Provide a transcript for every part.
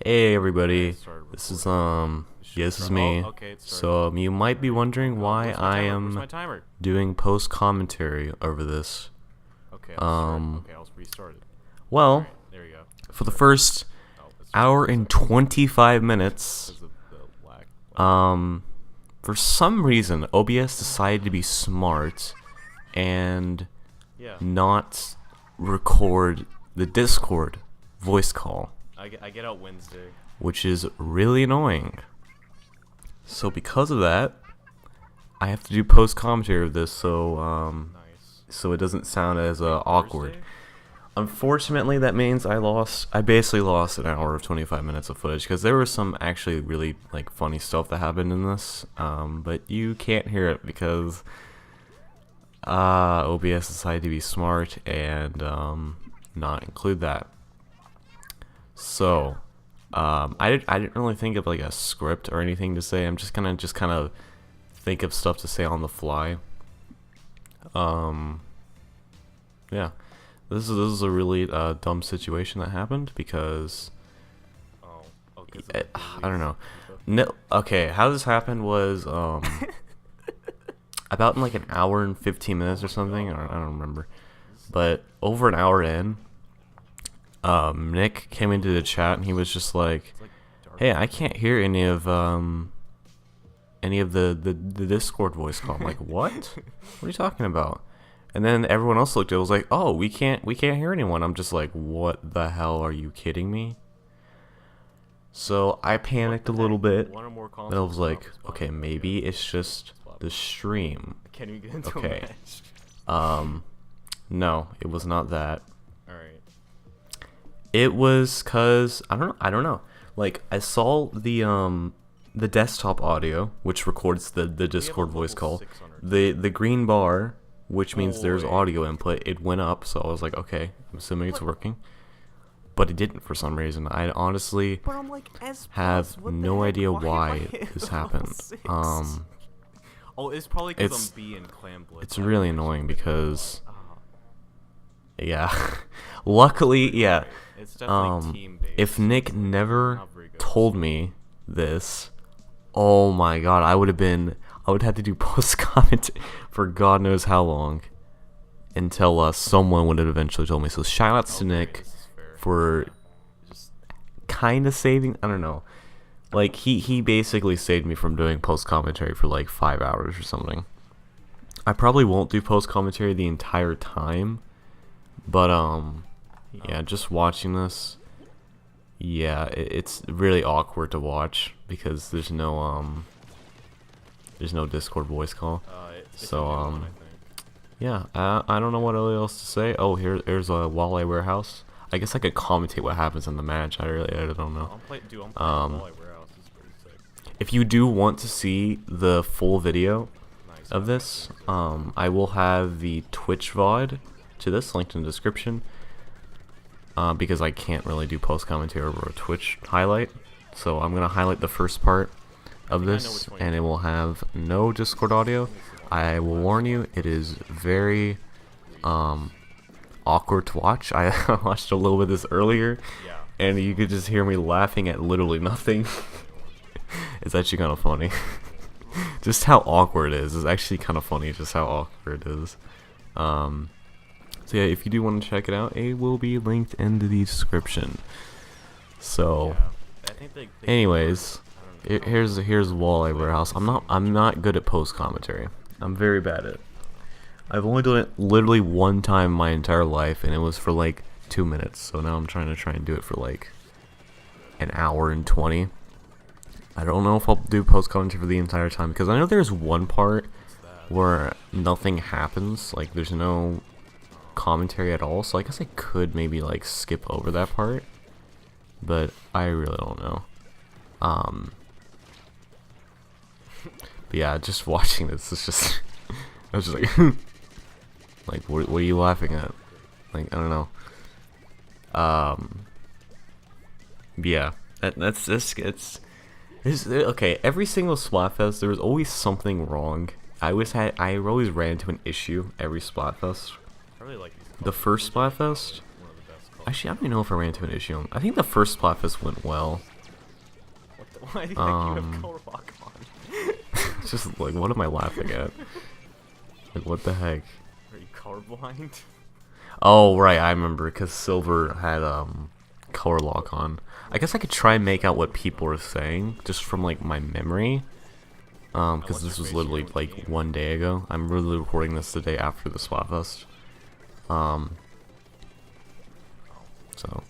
Hey everybody, this is this is me. So you might be wondering why I am doing post commentary over this. Um, well, for the first hour and 25 minutes, for some reason OBS decided to be smart and not record the Discord voice call, I get out Wednesday. which is really annoying. So because of that, I have to do post commentary of this, so so it doesn't sound as awkward. Thursday? Unfortunately, that means I basically lost an hour of 25 minutes of footage because there was some actually really like funny stuff that happened in this, but you can't hear it because OBS decided to be smart and not include that. So, I didn't really think of like a script or anything to say. I'm just gonna kind of think of stuff to say on the fly. Yeah, this is a really dumb situation that happened because I don't know. No, okay, how this happened was about in like an hour and 15 minutes or something. I don't remember, but over an hour in. Nick came into the chat and he was just like, "Hey, I can't hear any of the Discord voice call." I'm like, "What? What are you talking about?" And then everyone else looked at it, was like, "Oh, we can't hear anyone." I'm just like, "What the hell? Are you kidding me?" So I panicked a little bit. And I was like, "Okay, maybe it's just the stream." Can we get into Okay. a match? No, it was not that. Alright. It was cause I don't know. Like I saw the desktop audio, which records the Discord voice call. The green bar, which means there's audio input, it went up, so I was like, okay, I'm assuming it's working. But it didn't for some reason. I honestly But I'm like, S+, have what the no heck? idea Why am I why hitting this level happened. 6? Oh, it's probably because it's- I'm B in Clan Blitz. It's really annoying because yeah. Luckily, yeah. It's definitely team-based. If Nick never Not very good. told me this, oh my god, I would have to do post comment for God knows how long until someone would have eventually told me. So shout outs to Okay, Nick this is fair. for Just kind of saving, I don't know. Like he basically saved me from doing post commentary for like 5 hours or something. I probably won't do post commentary the entire time, but yeah, just watching this, yeah, it's really awkward to watch because there's no Discord voice call. it's So, a new one, I think. Yeah, I don't know what else to say. Oh, here's a Walleye Warehouse. I guess I could commentate what happens in the match. I don't know. I'm playing Walleye Warehouse. This is pretty sick. If you do want to see the full video Nice. of this, I will have the Twitch VOD to this linked in the description. Because I can't really do post commentary over a Twitch highlight, so I'm gonna highlight the first part of this, and it will have no Discord audio. I will warn you, it is very awkward to watch. I watched a little bit of this earlier, Yeah. and you could just hear me laughing at literally nothing. It's actually kind of funny. Just how awkward it is. It's actually kind of funny just how awkward it is. So yeah, if you do want to check it out, it will be linked in the description. So, I think they anyways, here's Walleye Warehouse. I'm not good at post commentary. I'm very bad at it. I've only done it literally one time in my entire life, and it was for like 2 minutes. So now I'm trying to do it for like an hour and 20. I don't know if I'll do post commentary for the entire time because I know there's one part where nothing happens. Like there's no commentary at all, so I guess I could maybe like skip over that part, but I really don't know. But yeah, just watching this is just I was just like like what are you laughing at? Like I don't know. Yeah, that's it's okay. Every single Splatfest there was always something wrong. I always ran into an issue every Splatfest. I really like these The first Splatfest, one of the best Actually, I don't even know if I ran into an issue. I think the first Splatfest went well. What the, why do you have color lock on? It's just like, what am I laughing at? Like, what the heck? Are you colorblind? Oh, right, I remember, because Silver had, color lock on. I guess I could try and make out what people were saying, just from, like, my memory. Because this was literally, like, 1 day ago. I'm really recording this the day after the Splatfest. So,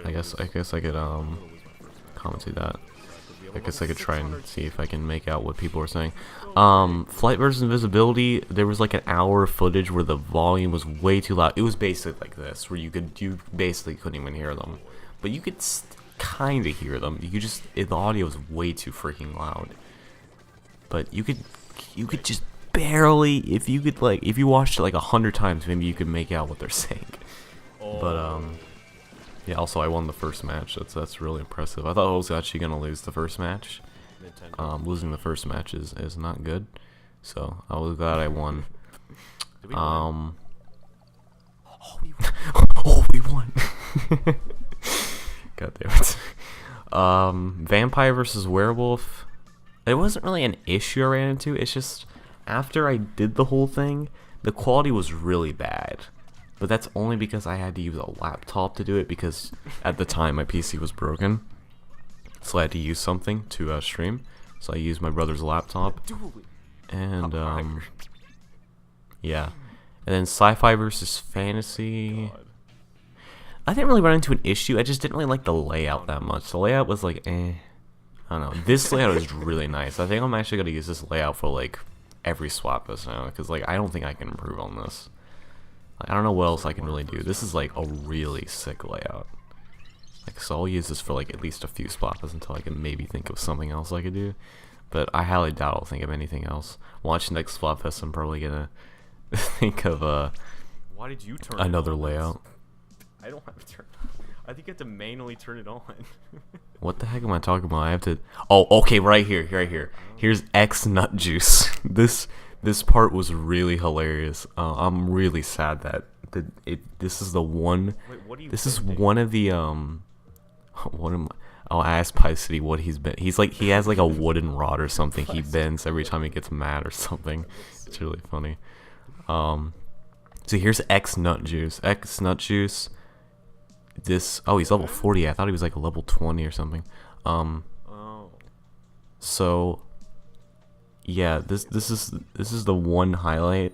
I guess I could, commentate that. I guess I could try and see if I can make out what people were saying. Flight versus invisibility, there was like an hour of footage where the volume was way too loud. It was basically like this, where you basically couldn't even hear them. But you could kind of hear them. The audio was way too freaking loud. But you could just barely, if you watched it like 100 times, maybe you could make out what they're saying. But, yeah, also I won the first match. That's really impressive. I thought I was actually gonna lose the first match. Losing the first match is not good. So I was glad I won. Oh, we won. Oh, we won. God damn it. Vampire versus werewolf. It wasn't really an issue I ran into. It's just after I did the whole thing, the quality was really bad. But that's only because I had to use a laptop to do it, because at the time my PC was broken. So I had to use something to stream. So I used my brother's laptop. And yeah. And then sci-fi versus fantasy. I didn't really run into an issue. I just didn't really like the layout that much. The layout was like, eh. I don't know. This layout is really nice. I think I'm actually gonna use this layout for like every Splatfest now, because like I don't think I can improve on this. I don't know what else I can really do. This is like a really sick layout. Like, so I'll use this for like at least a few Splatfests until I can maybe think of something else I could do. But I highly doubt I'll think of anything else. Watching next Splatfest, I'm probably gonna think of Why did you turn another it on? layout. I don't have to turn it on. I think you have to manually turn it on. What the heck am I talking about? I have to. Oh, okay, right here, right here. Here's X Nut Juice. This part was really hilarious. I'm really sad that this is the one. Wait, what are you This is bending? one of the one of my. Oh, I asked Pie City what he's been. He's like, he has like a wooden rod or something he bends every time he gets mad or something. It's really funny. So here's X Nut Juice. X Nut Juice. This. Oh, he's level 40. I thought he was like a level 20 or something. Oh. So. Yeah, this is the one highlight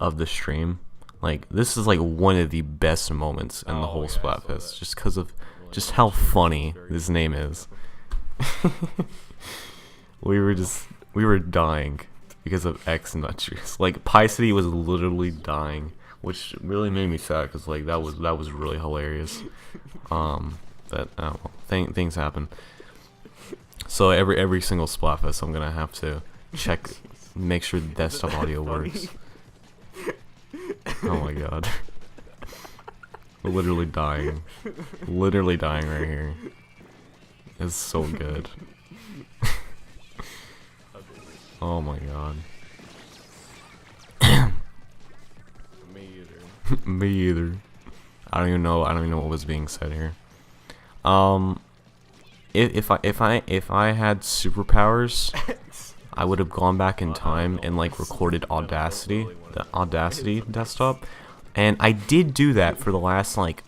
of the stream. Like, this is like one of the best moments in the whole Splatfest, just because of just how funny this name is. we were dying because of X Nut Juice. Like, Pie City was literally dying, which really made me sad, because like that was really hilarious. But I don't know, things happen. So every single Splatfest, I'm gonna have to check, make sure the desktop audio works. Oh my god. Literally dying. Literally dying right here. It's so good. Oh my god. Me either. Me either. I don't even know what was being said here. If I had superpowers, I would have gone back in time and like recorded Audacity, the Audacity desktop, and I did do that for the last like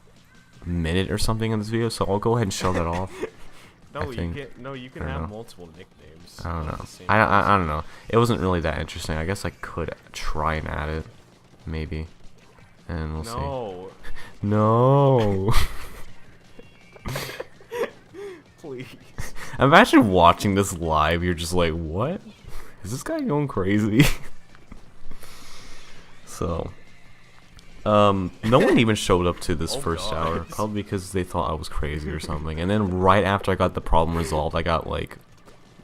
minute or something in this video. So I'll go ahead and show that off. No, you can't. No, you can have multiple nicknames. I don't know. I don't know. It wasn't really that interesting. I guess I could try and add it, maybe, and we'll see. No. Please. Imagine watching this live. You're just like, what? Is this guy going crazy? So, no one even showed up to this first hour, probably because they thought I was crazy or something. And then right after I got the problem resolved, I got like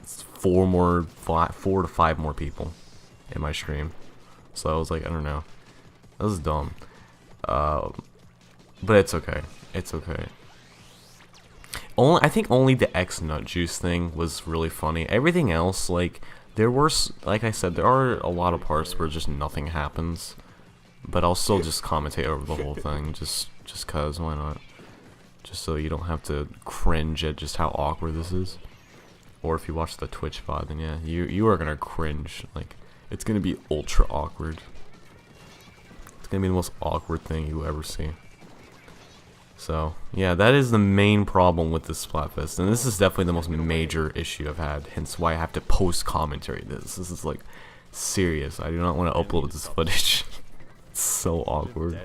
4 to 5 more people in my stream. So I was like, I don't know, that was dumb. But it's okay. It's okay. I think only the X Nut Juice thing was really funny. Everything else, like, there were, like I said, there are a lot of parts where just nothing happens. But I'll still just commentate over the whole thing, just just cause, why not? Just so you don't have to cringe at just how awkward this is. Or if you watch the Twitch VOD, then yeah, you are gonna cringe. Like, it's gonna be ultra awkward. It's gonna be the most awkward thing you ever see. So, yeah, that is the main problem with this Splatfest. And this is definitely the most major issue I've had. Hence why I have to post commentary this. This is like serious. I do not want to upload this footage. It's so awkward.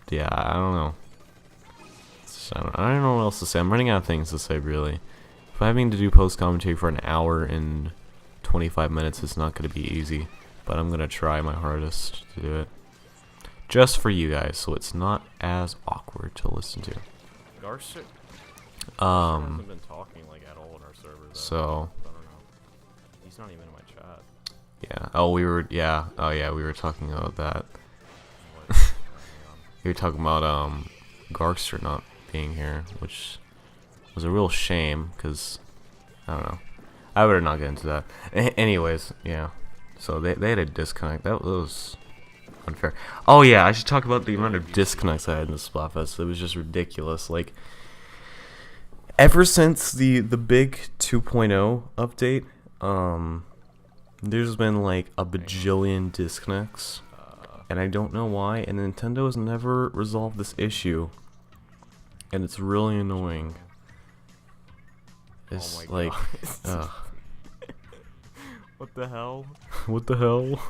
Yeah, I don't know. I don't know what else to say. I'm running out of things to say, really. If I'm having to do post commentary for an hour and 25 minutes, it's not going to be easy. But I'm going to try my hardest to do it. Just for you guys, so it's not as awkward to listen to. Garcia hasn't been talking like at all in our server. So. I don't know. He's not even in my chat. Yeah. Oh, we were. Yeah. Oh, yeah. We were talking about that. We were talking about Garster not being here, which was a real shame because I don't know. I better not get into that. Anyways, yeah. So they had a disconnect. That was unfair. Oh yeah, I should talk about the amount of disconnects I had in the Splatfest. It was just ridiculous. Like, ever since the big 2.0 update, there's been like a bajillion disconnects, and I don't know why. And Nintendo has never resolved this issue, and it's really annoying. It's like, what the hell? What the hell?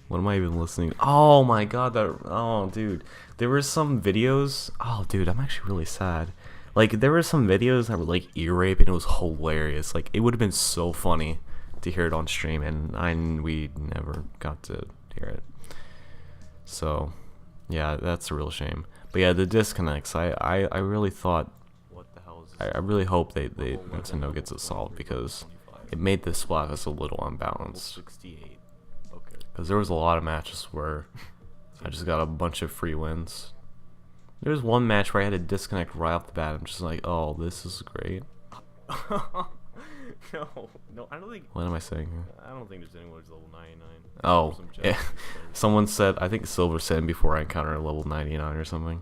What am I even listening? Oh my god, oh dude. There were some videos. Oh dude, I'm actually really sad. Like, there were some videos that were like ear rape, and it was hilarious. Like, it would have been so funny to hear it on stream, and we never got to hear it. So, yeah, that's a real shame. But yeah, the disconnects. I really thought. What the hell is this? I really hope Nintendo gets it solved, because it made this Splatfest a little unbalanced. 68. Okay. Because there was a lot of matches where I just got a bunch of free wins. There was one match where I had to disconnect right off the bat. I'm just like, oh, this is great. No, I don't think. What am I saying here? I don't think there's anyone who's level 99. Oh, yeah. Someone said, I think Silver said before I encountered a level 99 or something.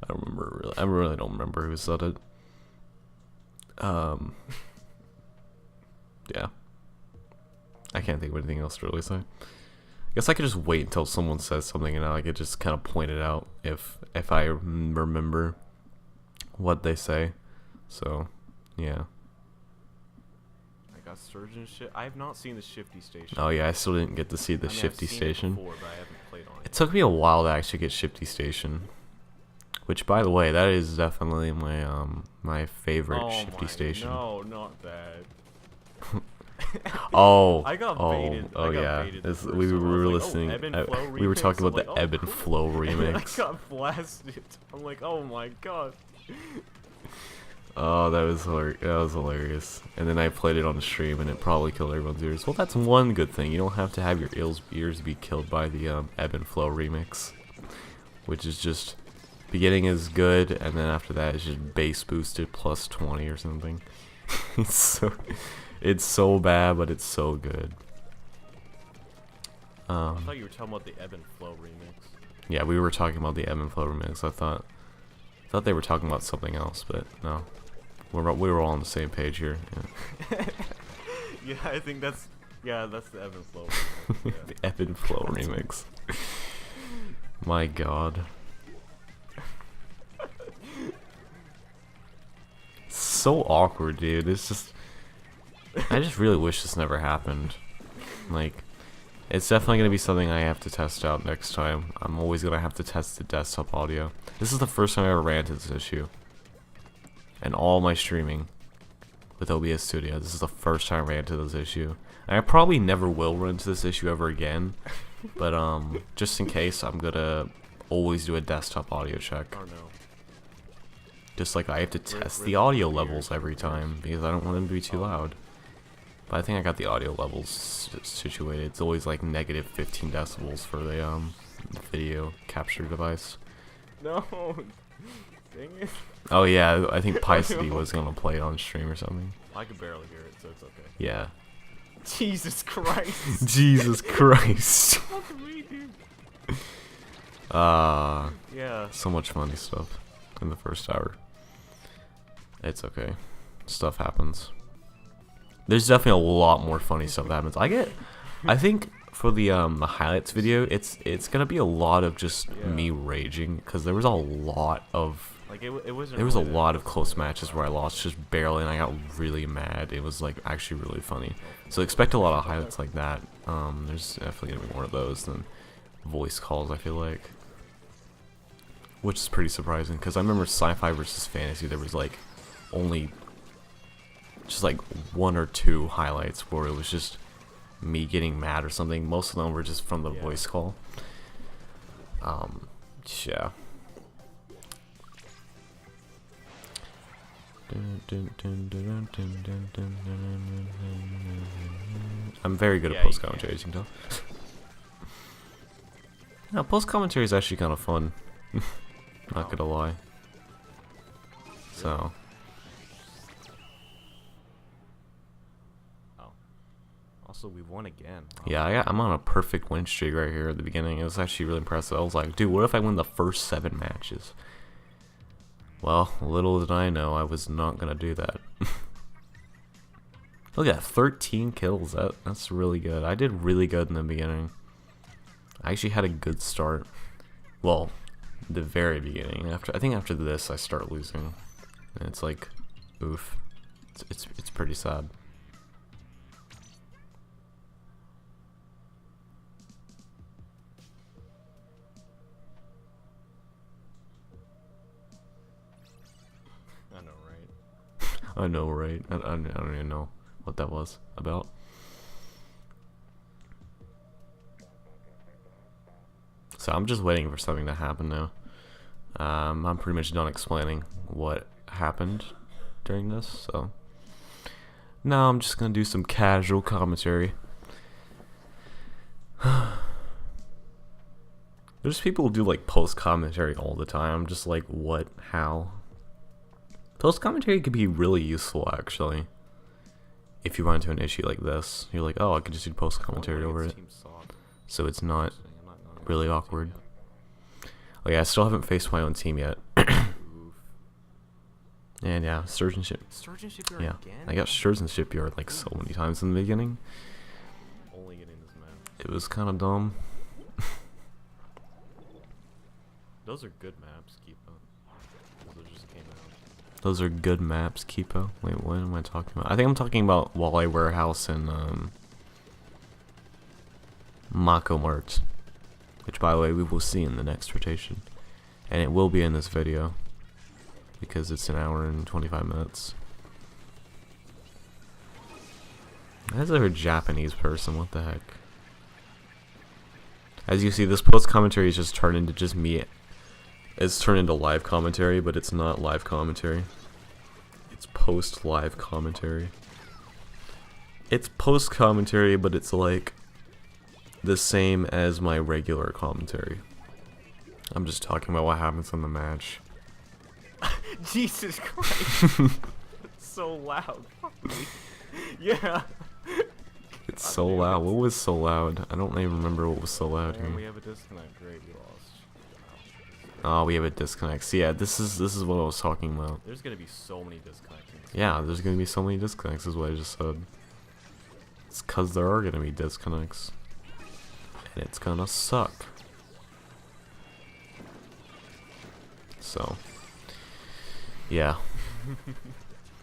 I don't remember really. I really don't remember who said it. Yeah. I can't think of anything else to really say. I guess I could just wait until someone says something, and I could just kind of point it out if I remember what they say. So, yeah. I got Surgeon shit. I have not seen the Shifty Station. Oh yeah, I still didn't get to see the Shifty I've seen Station. It before, but I haven't played on it. It took me a while to actually get Shifty Station. Which, by the way, that is definitely my my favorite Shifty Station. No, not that. Oh, I got baited. Oh, I got yeah. baited We were listening. We were talking about like, the Ebb and Flow remix. I got blasted. I'm like, oh my god. Oh, that was hilarious. And then I played it on the stream, and it probably killed everyone's ears. Well, that's one good thing. You don't have to have your ears be killed by the Ebb and Flow remix, which is just beginning is good, and then after that it's just bass boosted plus 20 or something. It's so bad, but it's so good. I thought you were talking about the Ebb and Flow remix. Yeah, we were talking about the Ebb and Flow remix. I thought they were talking about something else, but no. We were all on the same page here. Yeah, yeah, I think that's the Ebb and Flow remix. Yeah. The Ebb and Flow remix. My god. It's so awkward, dude. It's just, I just really wish this never happened. Like, it's definitely going to be something I have to test out next time. I'm always going to have to test the desktop audio. This is the first time I ever ran into this issue. And all my streaming with OBS Studio, this is the first time I ran into this issue. And I probably never will run into this issue ever again. But just in case, I'm going to always do a desktop audio check. Oh no. Just like I have to test the audio levels every time, because I don't want them to be too loud. But I think I got the audio levels situated. It's always like negative 15 decibels for the video capture device. No. Dang it. Oh yeah, I think Picity was gonna play it on stream or something. I could barely hear it, so it's okay. Yeah. Jesus Christ. Jesus Christ. Fuck me, dude. Yeah. So much funny stuff in the first hour. It's okay. Stuff happens. There's definitely a lot more funny stuff that happens. I think for the highlights video, it's gonna be a lot of just me raging because there was a lot of Like it wasn't. there was a really that lot of close matches where I lost just barely and I got really mad. It was like actually really funny. So expect a lot of highlights like that. There's definitely gonna be more of those than voice calls, I feel like. Which is pretty surprising because I remember sci-fi versus fantasy, there was like only just like 1 or 2 highlights where it was just me getting mad or something. Most of them were just from the voice call. Yeah. I'm very good at post commentary, as you can tell. Yeah, post commentary is actually kind of fun. Not gonna lie. So. Also, we won again. Wow. Yeah, I'm on a perfect win streak right here at the beginning. It was actually really impressive. I was like, dude, what if I win the first 7 matches? Well, little did I know I was not gonna do that. Look at that, 13 kills. That's really good. I did really good in the beginning. I actually had a good start. Well, the very beginning. I think after this I start losing, and it's like, oof. It's pretty sad. I know, right? I don't even know what that was about. So I'm just waiting for something to happen now. I'm pretty much done explaining what happened during this, so now I'm just gonna do some casual commentary. There's people who do like post commentary all the time. I'm just like, what? How? Post commentary could be really useful, actually. If you run into an issue like this, you're like, oh, I could just do post commentary over it, so it's not really awkward. Oh yeah, I still haven't faced my own team yet. And yeah, Sturgeon Shipyard. Yeah, I got Sturgeon Shipyard like so many times in the beginning. Only getting this map. It was kind of dumb. Those are good maps, Keepo. Those just came out. Those are good maps, Kipo. Wait, what am I talking about? I think I'm talking about Walleye Warehouse and Mako Mart, which, by the way, we will see in the next rotation, and it will be in this video because it's an hour and 25 minutes. That's a Japanese person. What the heck? As you see, this post commentary is just turned into just me. It's turned into live commentary, but it's not live commentary. It's post live commentary. It's post commentary, but it's like the same as my regular commentary. I'm just talking about what happens in the match. Jesus Christ! It's so loud. Yeah. It's so loud. What was so loud? I don't even remember what was so loud And here. we have a disconnect. Great, we lost. Oh, we have a disconnect. So yeah, this is what I was talking about. There's gonna be so many disconnects. Yeah, there's gonna be so many disconnects, is what I just said. It's cause there are gonna be disconnects. And it's gonna suck. So yeah.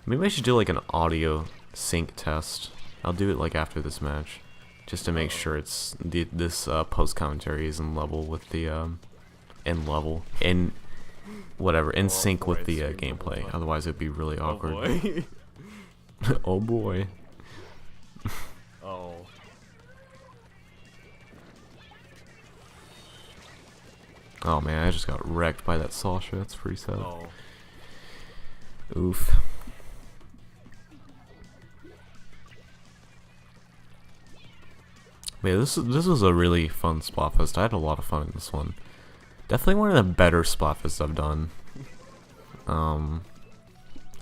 Maybe I should do like an audio sync test. I'll do it like after this match. Just to make sure it's this post commentary is in level with the in sync with the gameplay. Otherwise it'd be really awkward. Oh boy. Oh boy. Oh. Oh man, I just got wrecked by that Sasha. That's pretty sad. Oh. Oof. Yeah, this was a really fun Splatfest. I had a lot of fun in this one. Definitely one of the better Splatfests I've done.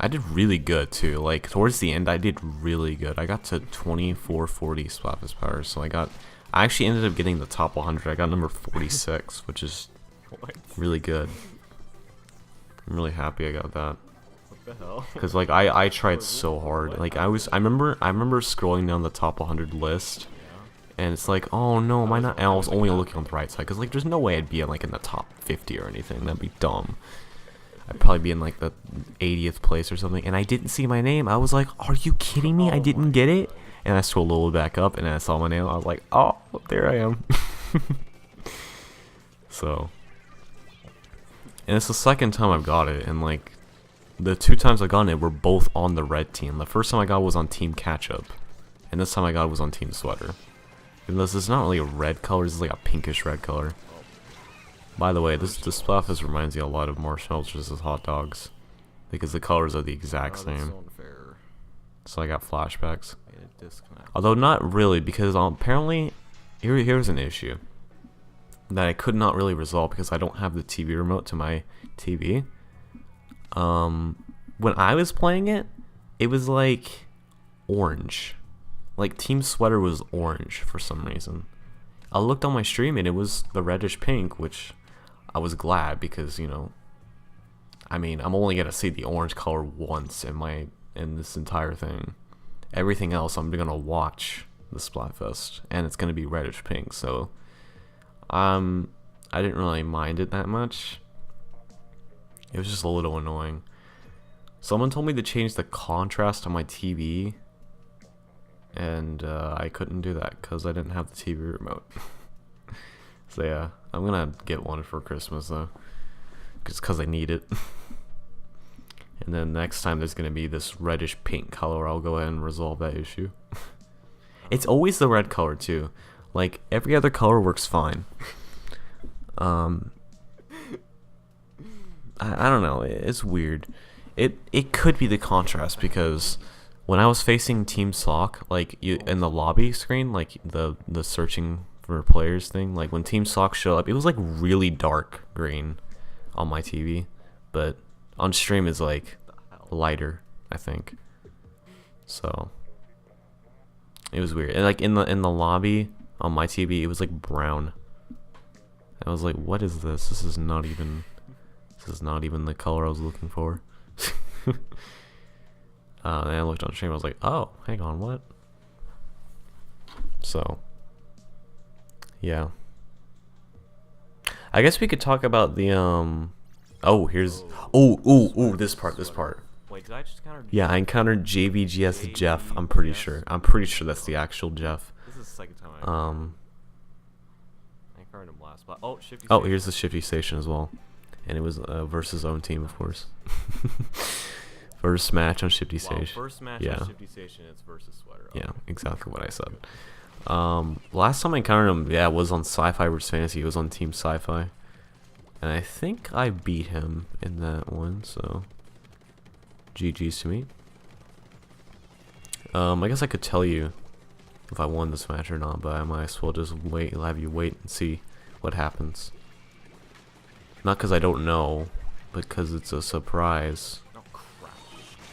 I did really good too. Like towards the end, I did really good. I got to 2440 Splatfest power, so I actually ended up getting the top 100. I got number 46, which is really good. I'm really happy I got that. What the hell? Cause like I tried so hard. Like I remember scrolling down the top 100 list, and it's like, oh no, am I not? And I was only looking on the right side, cause like there's no way I'd be like in the top 50 or anything. That'd be dumb. I'd probably be in like the 80th place or something, and I didn't see my name. I was like, are you kidding me? I didn't get it. And I scrolled a little back up, and I saw my name. I was like, oh, there I am. So, and it's the second time I've got it, and like the 2 times I got it were both on the red team. The first time I got it was on Team Catch-Up, and this time I got it was on Team Sweater. And this is not really a red color, this is like a pinkish red color. By the way, this Splatfest reminds me a lot of marshmallows versus hot dogs, because the colors are the exact same. So I got flashbacks. Although not really, because apparently, here's an issue that I could not really resolve because I don't have the TV remote to my TV. When I was playing it, it was like orange. Like Team Sweater was orange for some reason. I looked on my stream and it was the reddish pink, which I was glad because, you know, I mean, I'm only gonna see the orange color once in this entire thing. Everything else I'm gonna watch the Splatfest, and it's gonna be reddish pink, so I didn't really mind it that much. It was just a little annoying. Someone told me to change the contrast on my TV, and I couldn't do that because I didn't have the TV remote. So yeah, I'm gonna get one for Christmas though, just because I need it. And then next time there's gonna be this reddish pink color, I'll go ahead and resolve that issue. It's always the red color too. Like every other color works fine. I don't know. It's weird. It could be the contrast because when I was facing Team Sock, like in the lobby screen, like the searching for players thing, like when Team Sock showed up, it was like really dark green on my TV, but on stream is like lighter, I think. So it was weird. And like in the lobby on my TV, it was like brown. I was like, what is this? This is not even the color I was looking for. Then I looked on stream, I was like, oh, hang on, what? So yeah, I guess we could talk about the this part. Wait, did I just encounter? Yeah, I encountered JVGS Jeff. I'm pretty sure that's the actual Jeff. This is the second time I encountered him last. But Shifty. Oh, here's the Shifty Station as well, and it was versus own team, of course. First match on Shifty Station. First match on Shifty Station. It's versus Sweater. Yeah, exactly what I said. Last time I encountered him, yeah, was on Sci-Fi vs Fantasy. It was on Team Sci-Fi, and I think I beat him in that one. So, GG's to me. I guess I could tell you if I won this match or not, but I might as well just have you wait and see what happens. Not because I don't know, but because it's a surprise. Oh crap!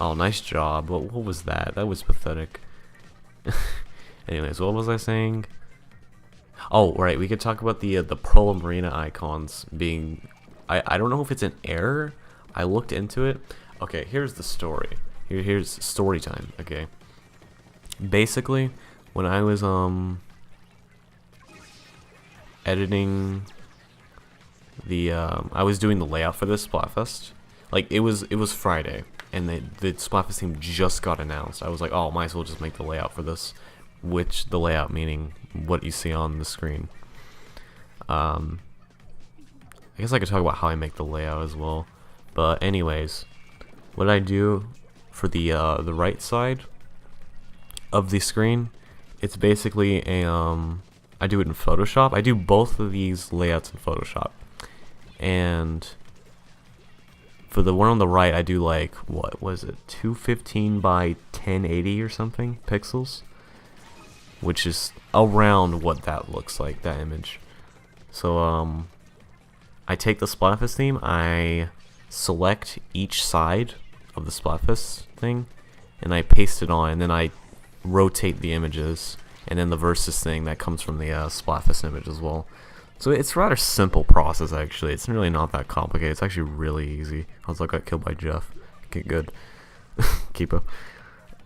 Oh, nice job. What was that? That was pathetic. Anyways, what was I saying? Oh, right. We could talk about the Pearl Marina icons being. I don't know if it's an error. I looked into it. Okay, here's the story. Here's story time. Okay. Basically, when I was editing the I was doing the layout for this Splatfest. Like it was Friday, and the Splatfest team just got announced. I was like, oh, might as well just make the layout for this. Which the layout meaning what you see on the screen. I guess I could talk about how I make the layout as well. But anyways, what I do for the right side of the screen, it's basically a I do it in Photoshop. I do both of these layouts in Photoshop. And for the one on the right, I do like, what was it, 215 by 1080 or something pixels, which is around what that looks like, that image. So I take the Splatfest theme, I select each side of the Splatfest thing, and I paste it on, and then I rotate the images, and then the versus thing that comes from the Splatfest image as well. So it's a rather simple process, actually. It's really not that complicated. It's actually really easy. I was like, I got killed by Jeff. Okay, good. Keep up.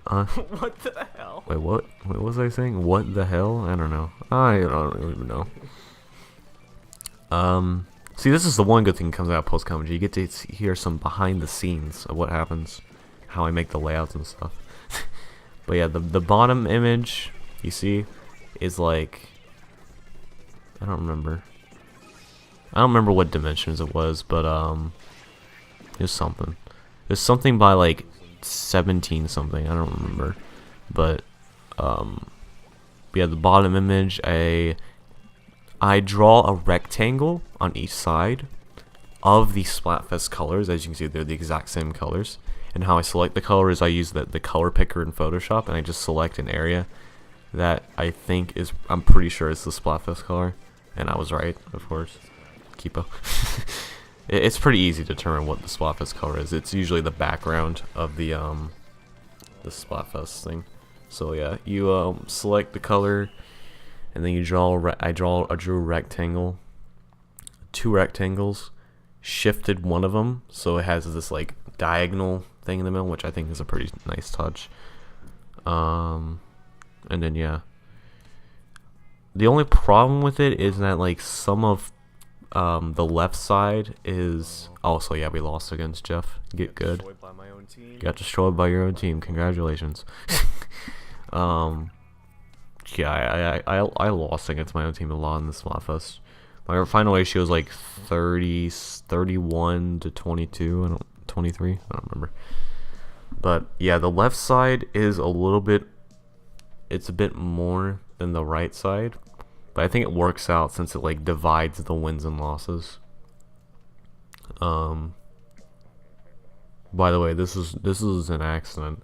What the hell? Wait, what? Wait, what was I saying? What the hell? I don't know. I don't even know. See, this is the one good thing that comes out of post commentary. You get to hear some behind the scenes of what happens, how I make the layouts and stuff. But yeah, the bottom image you see is like, I don't remember. I don't remember what dimensions it was, but there's something. There's something by like 17 something. I don't remember, but yeah, the bottom image, I draw a rectangle on each side of the Splatfest colors. As you can see, they're the exact same colors. And how I select the color is I use the color picker in Photoshop, and I just select an area that I think is, I'm pretty sure it's the Splatfest color. And I was right, of course. Keep up. It's pretty easy to determine what the Splatfest color is. It's usually the background of the Splatfest thing. So yeah, you select the color, and then you draw. I drew a rectangle, 2 rectangles, shifted one of them so it has this like diagonal thing in the middle, which I think is a pretty nice touch. And then yeah, the only problem with it is that like some of the left side is also, yeah, we lost against Jeff. Get good. By my own team. Got destroyed by your own team. Congratulations. Yeah, I lost against my own team a lot in the Splatfest. My final ratio was like 31 to 22. 23. I don't remember. But yeah, the left side is a little bit. It's a bit more than the right side, but I think it works out since it like divides the wins and losses. By the way, this is an accident.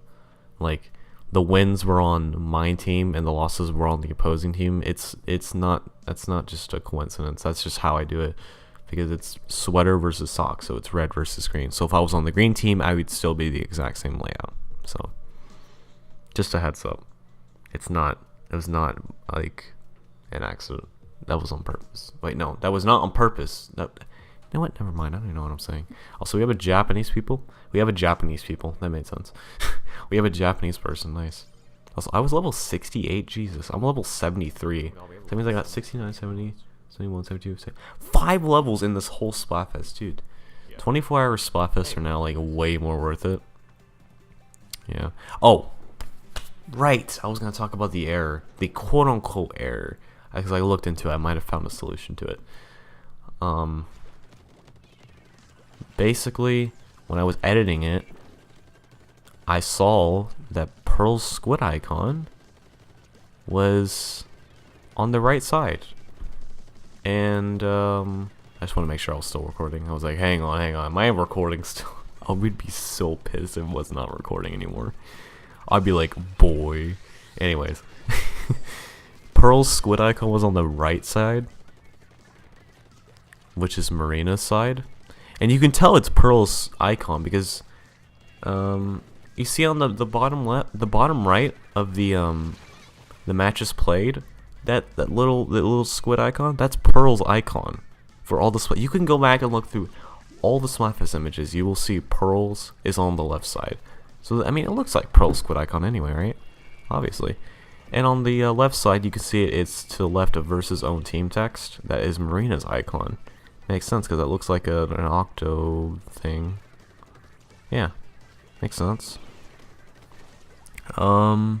Like, the wins were on my team and the losses were on the opposing team. That's not just a coincidence. That's just how I do it, because it's sweater versus socks, so it's red versus green. So if I was on the green team, I would still be the exact same layout. So just a heads up. It was not like an accident. That was on purpose. Wait, no, that was not on purpose. You know what? Never mind. I don't even know what I'm saying. Also, we have a Japanese people. That made sense. We have a Japanese person. Nice. Also, I was level 68. Jesus, I'm level 73. That means I got 69, 70, 71, 72, 5 levels in this whole Splatfest, dude. 24-hour Splatfests are now like way more worth it. Yeah. Oh, right. I was gonna talk about the error, the quote-unquote error, because I looked into it. I might have found a solution to it. Basically, when I was editing it, I saw that Pearl's squid icon was on the right side, and I just want to make sure I was still recording. I was like, hang on, am I recording still? I would be so pissed if it was not recording anymore. I'd be like, boy. Anyways, Pearl's squid icon was on the right side, which is Marina's side. And you can tell it's Pearl's icon because you see on the bottom left, the bottom right of the matches played, that little squid icon, that's Pearl's icon for all the you can go back and look through all the Splatfest images. You will see Pearl's is on the left side. So I mean, it looks like Pearl's squid icon anyway, right? Obviously. And on the left side, you can see it's to the left of versus own team text. That is Marina's icon. Makes sense because it looks like an octo thing. Yeah, makes sense. But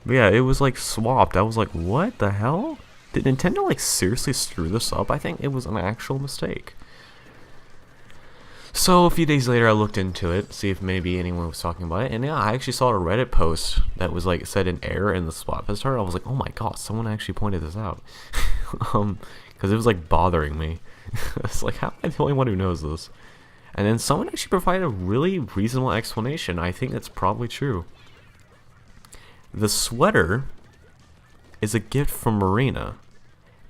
yeah, it was like swapped. I was like, what the hell? Did Nintendo like seriously screw this up? I think it was an actual mistake. So a few days later, I looked into it, see if maybe anyone was talking about it, and yeah, I actually saw a Reddit post that was like said an error in the Splatfest art. I was like, oh my god, someone actually pointed this out, because it was like bothering me. It's like, how am I the only one who knows this? And then someone actually provided a really reasonable explanation. I think that's probably true. The sweater is a gift from Marina,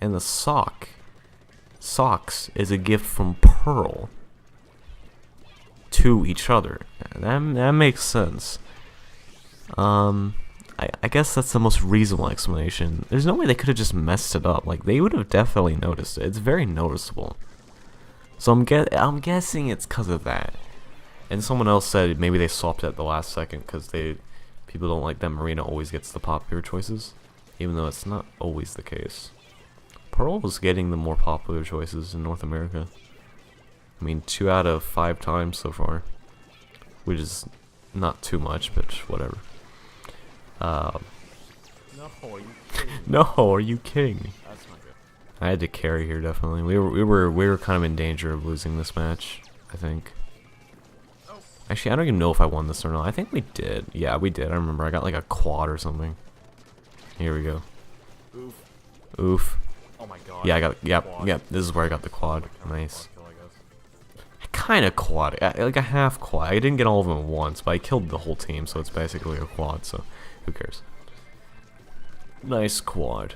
and the socks is a gift from Pearl to to each other. That makes sense. I guess that's the most reasonable explanation. There's no way they could have just messed it up. Like, they would have definitely noticed it. It's very noticeable. So I'm guessing it's because of that. And someone else said maybe they swapped it at the last second because people don't like that Marina always gets the popular choices, even though it's not always the case. Pearl was getting the more popular choices in North America. I mean, 2 out of 5 times so far, which is not too much, but whatever. No, are you kidding? No, are you kidding me? That's not good. I had to carry here definitely. We were kind of in danger of losing this match, I think. Actually, I don't even know if I won this or not. I think we did. Yeah, we did. I remember I got like a quad or something. Here we go. Oof. Oof. Oh my god. Yeah, I got. Yep. Quad. Yep. This is where I got the quad. Nice. Kill, I guess. Kind of quad. Like a half quad. I didn't get all of them at once, but I killed the whole team, so it's basically a quad. So who cares? Nice quad.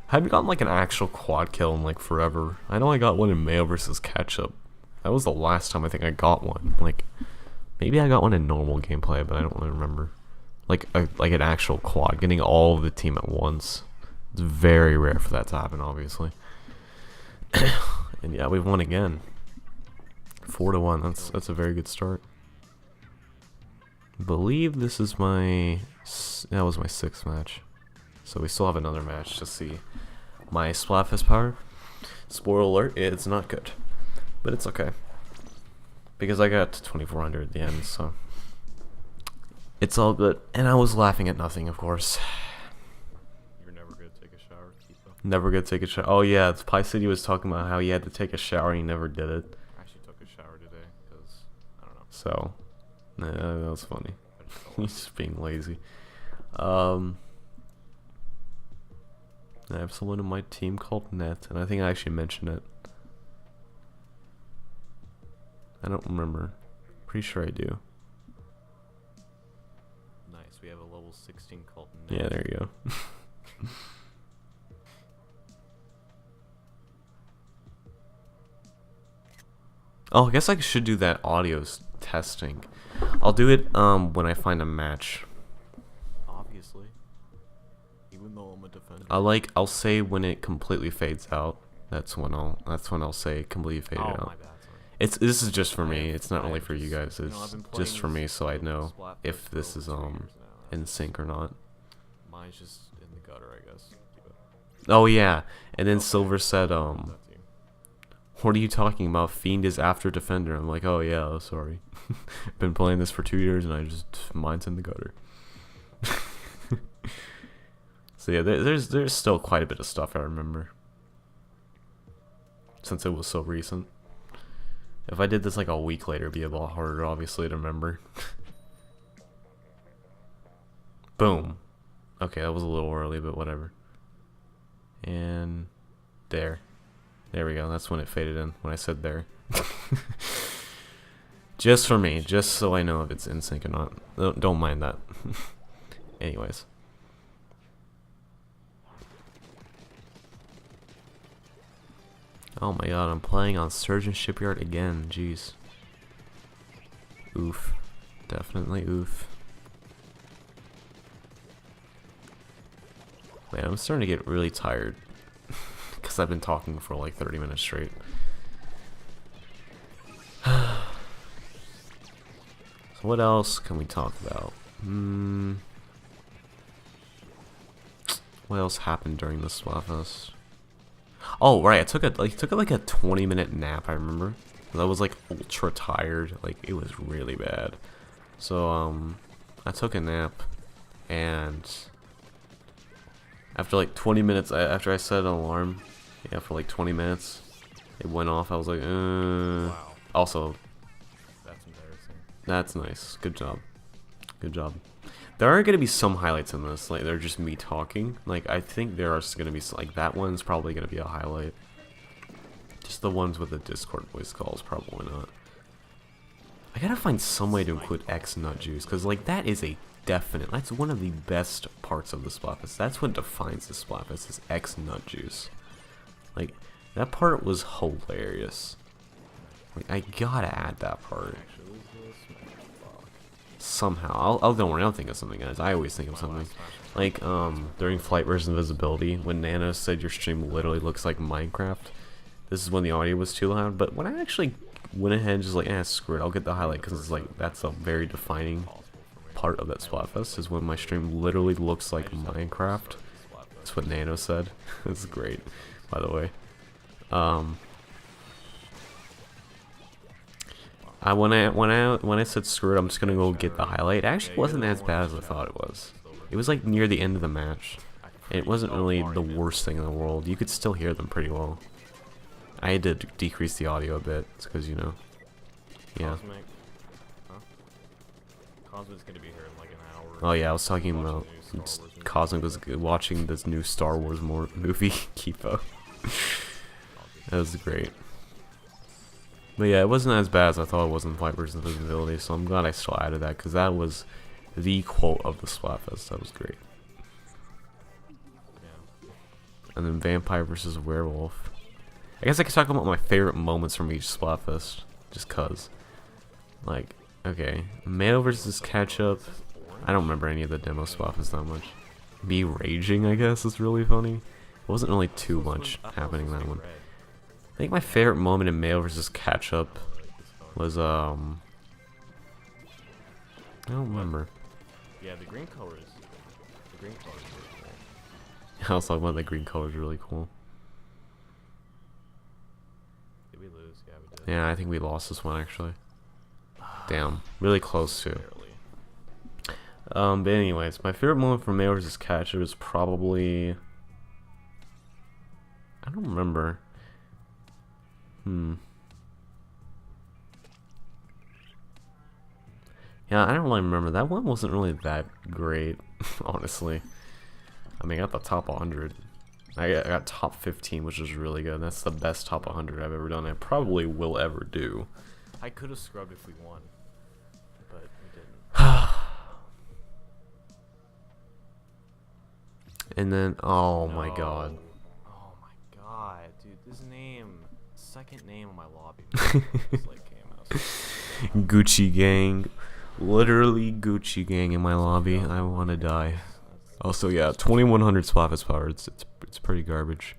Haven't gotten like an actual quad kill in like forever. I know I got one in Mayo versus Ketchup. That was the last time I think I got one. Like, maybe I got one in normal gameplay, but I don't really remember. Like an actual quad, getting all of the team at once. It's very rare for that to happen, obviously. And yeah, we've won again. 4-1. That's a very good start. I believe this is that was my 6th match. So we still have another match to see my Splatfest power. Spoiler alert, it's not good. But it's okay. Because I got to 2400 at the end, so it's all good. And I was laughing at nothing, of course. You're never gonna take a shower, Keepa. Never gonna take a shower. Oh yeah, Pie City was talking about how he had to take a shower and he never did it. I actually took a shower today, because, I don't know. So, that was funny. I just felt He's just being lazy. I have someone in my team called Net, and I think I actually mentioned it. I don't remember. Pretty sure I do. nice. We have a level 16 called Net. Yeah, there you go. Oh, I guess I should do that audio testing. I'll do it when I find a match. Obviously. Even though I'm a defender. I'll say when it completely fades out. That's when I'll say completely faded Oh, out. my bad. This is just for me. It's not I really have for you guys. I've It's been just for playing me, this so I know Splatfest if for this is over 2 years now. in sync or not. Mine's just in the gutter, I guess. Keep it. Oh yeah, and then Silver said, That team. "What are you talking about? Fiend is after Defender." I'm like, "Oh yeah, oh, sorry. Been playing this for 2 years and mine's in the gutter." So yeah, there's still quite a bit of stuff I remember, since it was so recent. If I did this like a week later, it'd be a lot harder, obviously, to remember. Boom. Okay, that was a little early, but whatever. And there we go. That's when it faded in, when I said there. Just for me, just so I know if it's in sync or not. Don't mind that. Anyways. Oh my god, I'm playing on Surgeon Shipyard again. Jeez. Oof. Definitely oof. Man, I'm starting to get really tired. Because I've been talking for like 30 minutes straight. So what else can we talk about? What else happened during the Splatfest? Oh right, I took like a 20-minute nap. I remember. I was like ultra tired. Like it was really bad. So I took a nap, and after like 20 minutes, after I set an alarm, yeah, for like 20 minutes, it went off. I was like, Wow. Also, That's embarrassing. that's nice. Good job. Good job. There are going to be some highlights in this. Like, they're just me talking. Like, I think there are going to be, like, that one's probably going to be a highlight. Just the ones with the Discord voice calls, probably not. I gotta find some way to include X Nut Juice, because, like, that is a definite, that's one of the best parts of the Splatfest. That's what defines the Splatfest, is X Nut Juice. Like, that part was hilarious. Like, I gotta add that part. Actually, lose the smash. Fuck. Somehow. Don't worry, I'll think of something, guys. I always think of something. Like, during Flight versus Invisibility, when Nano said your stream literally looks like Minecraft, this is when the audio was too loud, but when I actually went ahead and just like, screw it, I'll get the highlight, because it's like, that's a very defining part of that Splatfest, is when my stream literally looks like Minecraft. That's what Nano said. It's great, by the way. When I said screw it, I'm just gonna go get the highlight. It actually wasn't as bad as I thought it was. It was like near the end of the match. It wasn't really the worst thing in the world. You could still hear them pretty well. I had to decrease the audio a bit, because you know. Yeah. Cosmic. Huh? Cosmic's gonna be here in like an hour. Oh yeah, I was talking about Cosmic was watching this new Star Wars movie, Kipo. That was great. But yeah, it wasn't as bad as I thought it was in Flight vs. Invisibility, so I'm glad I still added that, because that was the quote of the Splatfest. That was great. Yeah. And then Vampire versus Werewolf. I guess I could talk about my favorite moments from each Splatfest, just cuz. Like, okay, Mayo versus Ketchup. I don't remember any of the demo Splatfest that much. Me raging, I guess, is really funny. It wasn't really too much happening that one. I think my favorite moment in Mayo versus Ketchup was, I don't remember. Yeah, the green color is really cool. I was talking about the green color is really cool. Did we lose? Yeah, we did. Yeah, I think we lost this one actually. Damn, really close too. But anyways, my favorite moment from Mayo vs. Ketchup is probably, I don't remember. Yeah, I don't really remember. That one wasn't really that great, honestly. I mean, I got the top 100. I got top 15, which was really good. That's the best top 100 I've ever done. I probably will ever do. I could have scrubbed if we won, but we didn't. And then, oh my god. Oh my god, dude, this name, second name on my lobby. Just like came out. Gucci gang. Literally Gucci gang in my lobby. I want to die. Also, yeah, 2100 Splatfest power. It's pretty garbage.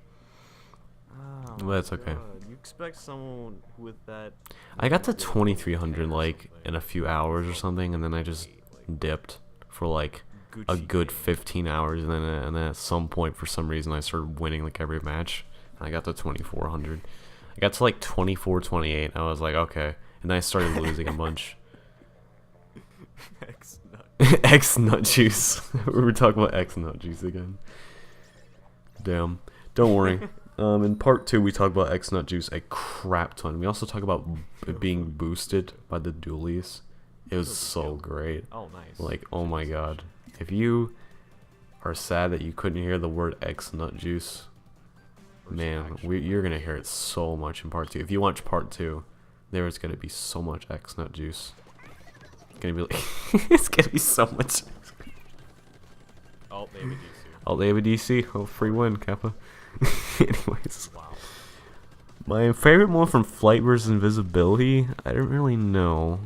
Oh But that's okay. God. You expect someone with that? I got to 2300 like in a few hours or something, and then I just dipped for like a good 15 hours, and then at some point, for some reason, I started winning like every match. And I got to 2400. I got to like 24, 28. I was like, okay, and then I started losing a bunch. X nut juice. We were talking about X nut juice again. Damn. Don't worry. In part 2, we talk about X nut juice a crap ton. We also talk about it being boosted by the dualies. It was so great. Oh, nice. Like, oh my god. If you are sad that you couldn't hear the word X nut juice, man, you're gonna hear it so much in part 2. If you watch part 2, there is gonna be so much X nut juice. Gonna be like it's gonna be so much. Oh, they have a DC. Oh, they have a DC. Oh, free win, Kappa. Anyways, Wow. my favorite one from Flight versus Invisibility, I don't really know.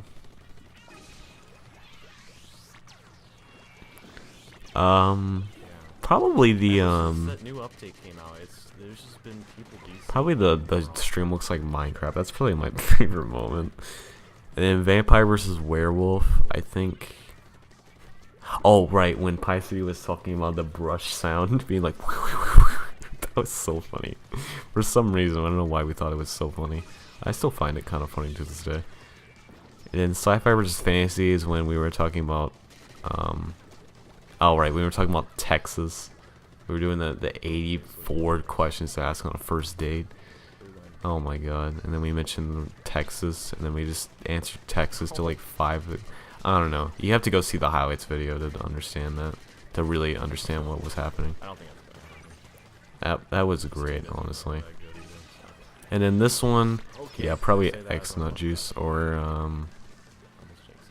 Probably the That new update came out. There's just been people DC. probably the stream looks like Minecraft. That's probably my favorite moment. And then Vampire versus Werewolf, I think. Oh, right, when Pie City was talking about the brush sound being like, that was so funny. For some reason, I don't know why we thought it was so funny. I still find it kind of funny to this day. And then Sci-Fi versus Fantasy is when we were talking about, oh right, we were talking about Texas. We were doing the 84 questions to ask on a first date. Oh my god. And then we mentioned Texas, and then we just answered Texas to like 5. I don't know. You have to go see the highlights video to understand that. To really understand what was happening. I don't think that's That was great, honestly. And then this one, yeah, probably X Nut Juice or,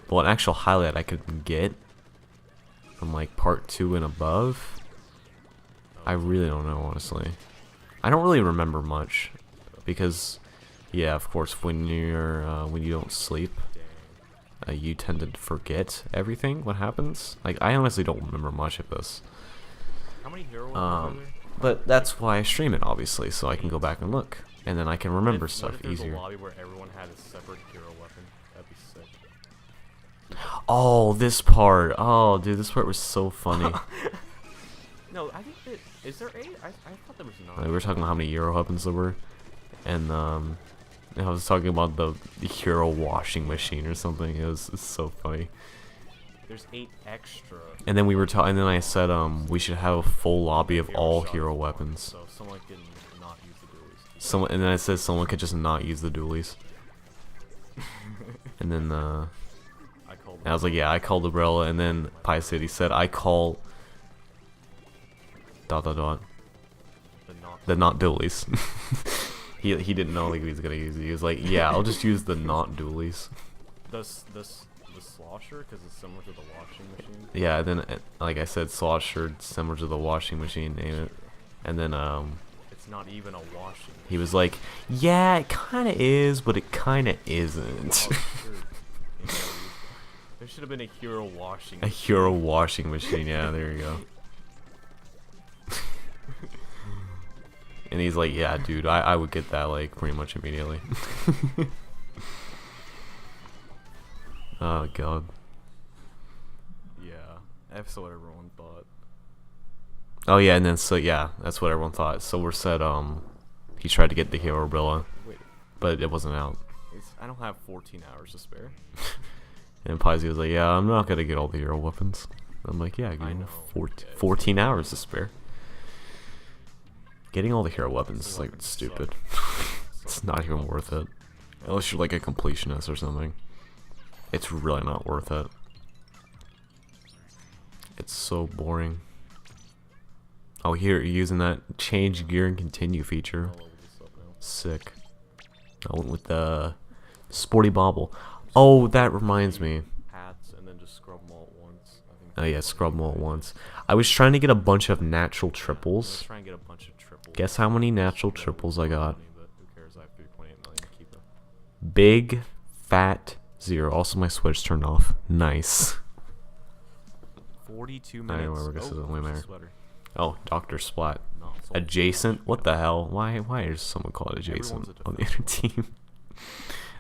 well, an actual highlight I could get from like part 2 and above. I really don't know, honestly. I don't really remember much. Because, Yeah, of course. When you don't sleep, Dang. you tend to forget everything. What happens? Like, I honestly don't remember much of this. How many hero weapons are there? But that's why I stream it, obviously, so I can go back and look, and then I can remember What stuff if there's easier. a lobby where everyone had a separate hero weapon? That'd be sick. Oh, this part. Oh, dude, this part was so funny. No, I think that is there 8? I thought there was 9. Like, we were talking about how many hero weapons there were, and I was talking about the hero washing machine or something. It's so funny. There's 8 extra. And then we were talking. And then I said we should have a full lobby of all shot hero is weapons. So someone can not use the dualies. Someone, and then I said someone could just not use the dualies. And then I called. I was like, yeah, I called Umbrella, and then Pie City said I call dot dot dot the not dualies. he didn't know like he was gonna use it. He was like, yeah, I'll just use the not dualies. The slosher because it's similar to the washing machine. Yeah, then like I said, slosher similar to the washing machine, name it. And then It's not even a washing. he was like, yeah, it kind of is, but it kind of isn't. Oh, sure. You know, there should have been a hero washing. A hero washing machine, yeah, there you go. And he's like, yeah, dude, I would get that like pretty much immediately. Oh god. Yeah, that's what everyone thought. Oh yeah, and then so yeah, that's what everyone thought. Silver said he tried to get the hero umbrella, Wait, but it wasn't out. I don't have 14 hours to spare. And Paisley was like, yeah, I'm not gonna get all the hero weapons. I'm like, yeah, I you know. 14 hours to spare. Getting all the hero weapons is like stupid. It's not even worth it. Unless you're like a completionist or something. It's really not worth it. It's so boring. Oh, here, you're using that change gear and continue feature. I'll level this up now. Sick. I went with the sporty bobble. Oh, that reminds me. Hats and then just scrub them all at once. I think Oh yeah, scrub them all at once. I was trying to get a bunch of natural Let's triples. try and get a bunch of triples. Guess how many natural triples I got? But who cares? I have 3.8 million to keep it. Big, fat, 0. Also, my switch turned off. Nice. 42 I minutes. remember this is Oh, only there's a matter. sweater. Oh, Dr. Splat. No, it's all- Adjacent? What the hell? Why is someone called Everyone's adjacent a on the other team?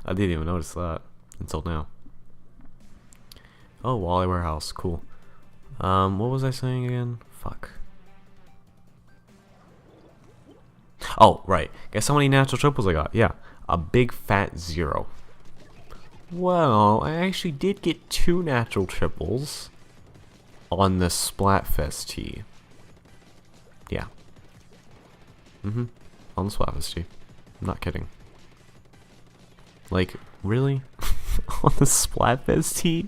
I didn't even notice that until now. Oh, Wally Warehouse. Cool. What was I saying again? Fuck. Oh, right. Guess how many natural triples I got? Yeah. A big fat 0. Well, I actually did get 2 natural triples on the Splatfest tee. Yeah. On the Splatfest tee. I'm not kidding. Like, really? On the Splatfest tee?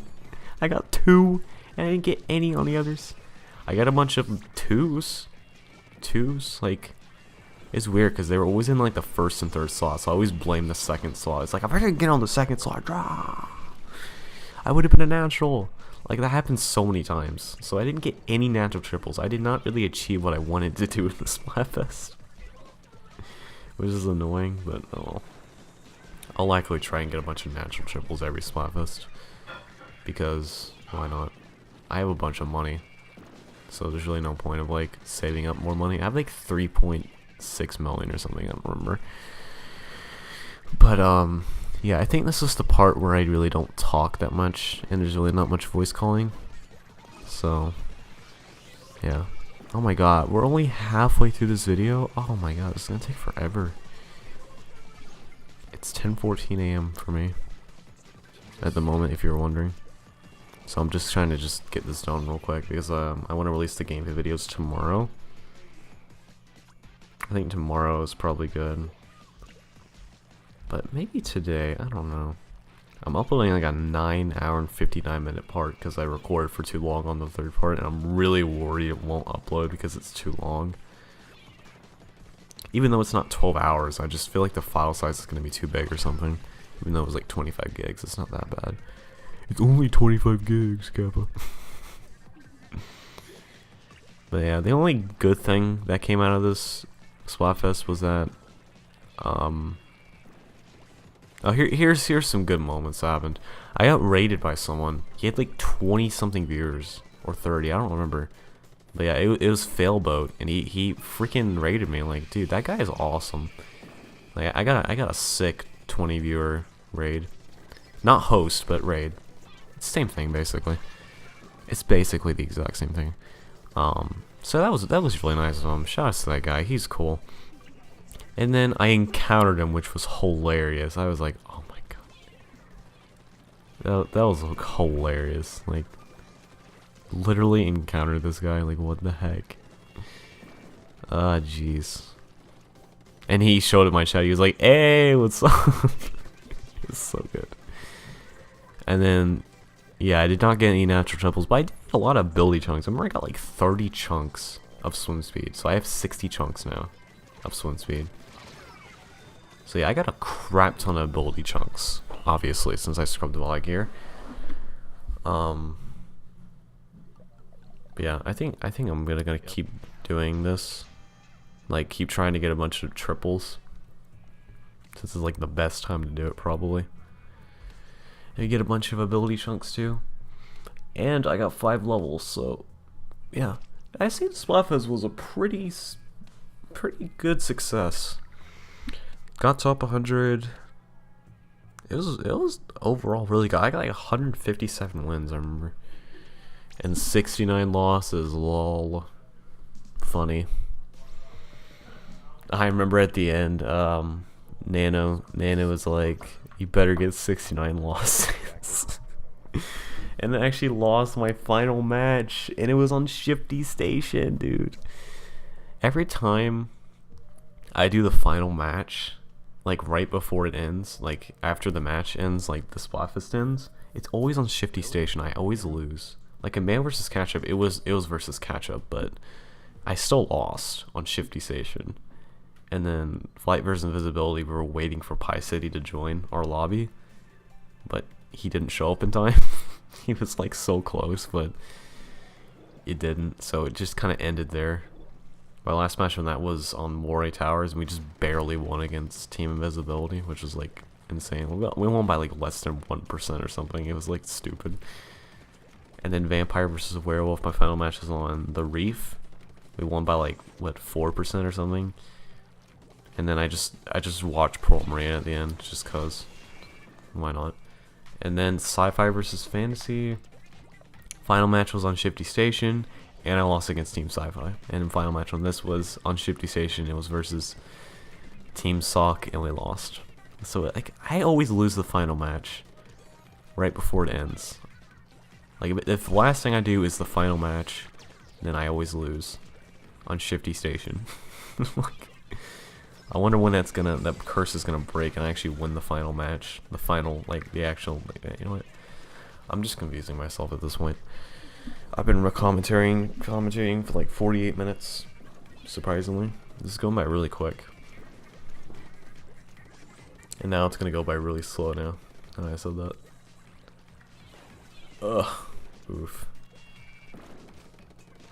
I got 2, and I didn't get any on the others. I got a bunch of 2s. 2s, like... It's weird because they were always in like the first and third slot, so I always blame the second slot. It's like, if I didn't get on the second slot, I would have been a natural. Like, that happens so many times. So I didn't get any natural triples. I did not really achieve what I wanted to do in the Splatfest. Which is annoying, but oh well. I'll likely try and get a bunch of natural triples every Splatfest. Because, why not? I have a bunch of money. So there's really no point of like saving up more money. I have like 3.6 million or something, I don't remember. But yeah, I think this is the part where I really don't talk that much and there's really not much voice calling. So yeah. Oh my god, we're only halfway through this video. Oh my god, it's gonna take forever. It's 10:14 a.m. for me at the moment, if you're wondering. So I'm just trying to just get this done real quick because I want to release the gameplay videos tomorrow. I think tomorrow is probably good. But maybe today, I don't know. I'm uploading like a 9-hour and 59-minute part because I recorded for too long on the third part, and I'm really worried it won't upload because it's too long. Even though it's not 12 hours, I just feel like the file size is going to be too big or something. Even though it was like 25 gigs, it's not that bad. It's only 25 gigs, Kappa. But yeah, the only good thing that came out of this Splatfest was that Oh, here's some good moments that happened. I got raided by someone. He had like 20 something viewers or 30. I don't remember. But yeah, it was Failboat, and he freaking raided me. Like, dude, that guy is awesome. Like, I got a sick 20 viewer raid, not host, but raid. It's the same thing basically. It's basically the exact same thing. So that was really nice of him. Shout out to that guy. He's cool. And then I encountered him, which was hilarious. I was like, oh my god, that was like, hilarious. Like, literally encountered this guy. Like, what the heck? Ah, jeez. And he showed up my chat. He was like, "Hey, what's up?" It's so good. And then, yeah, I did not get any natural triples, but I did a lot of ability chunks. I remember I got like 30 chunks of swim speed, so I have 60 chunks now of swim speed. So yeah, I got a crap ton of ability chunks, obviously, since I scrubbed all that gear. But yeah, I think I'm gonna keep doing this. Like, keep trying to get a bunch of triples. This is like the best time to do it, probably. And you get a bunch of ability chunks too. And I got 5 levels, so yeah. I think Splatfest was a pretty good success. Got top 100. It was overall really good. I got like 157 wins, I remember. And 69 losses, lol. Funny. I remember at the end, Nano was like, "You better get 69 losses." And I actually lost my final match, and it was on Shifty Station, dude. Every time I do the final match, like right before it ends, like after the match ends, like the Splatfest ends, it's always on Shifty Station. I always lose. Like in Man vs. Catch-Up, it was versus Catch-Up, but I still lost on Shifty Station. And then Flight vs. Invisibility, we were waiting for Pie City to join our lobby, but he didn't show up in time. He was like so close, but it didn't, so it just kind of ended there. My last match on that was on Moray Towers, and we just barely won against Team Invisibility, which was like insane. We won by like less than 1% or something. It was like stupid. And then Vampire vs. Werewolf, my final match was on the Reef. We won by like what, 4% or something. And then I just watched Pearl Marine at the end, just cause. Why not? And then Sci-Fi vs. Fantasy. Final match was on Shifty Station, and I lost against Team Sci-Fi. And the final match on this was on Shifty Station. It was versus Team Sock, and we lost. So like, I always lose the final match right before it ends. Like, if the last thing I do is the final match, then I always lose on Shifty Station. Like, I wonder when that curse is gonna break and I actually win the final match. The final, like, the actual, like, you know what? I'm just confusing myself at this point. I've been commentating for like 48 minutes, surprisingly. This is going by really quick. And now it's gonna go by really slow now. I said that. Ugh. Oof.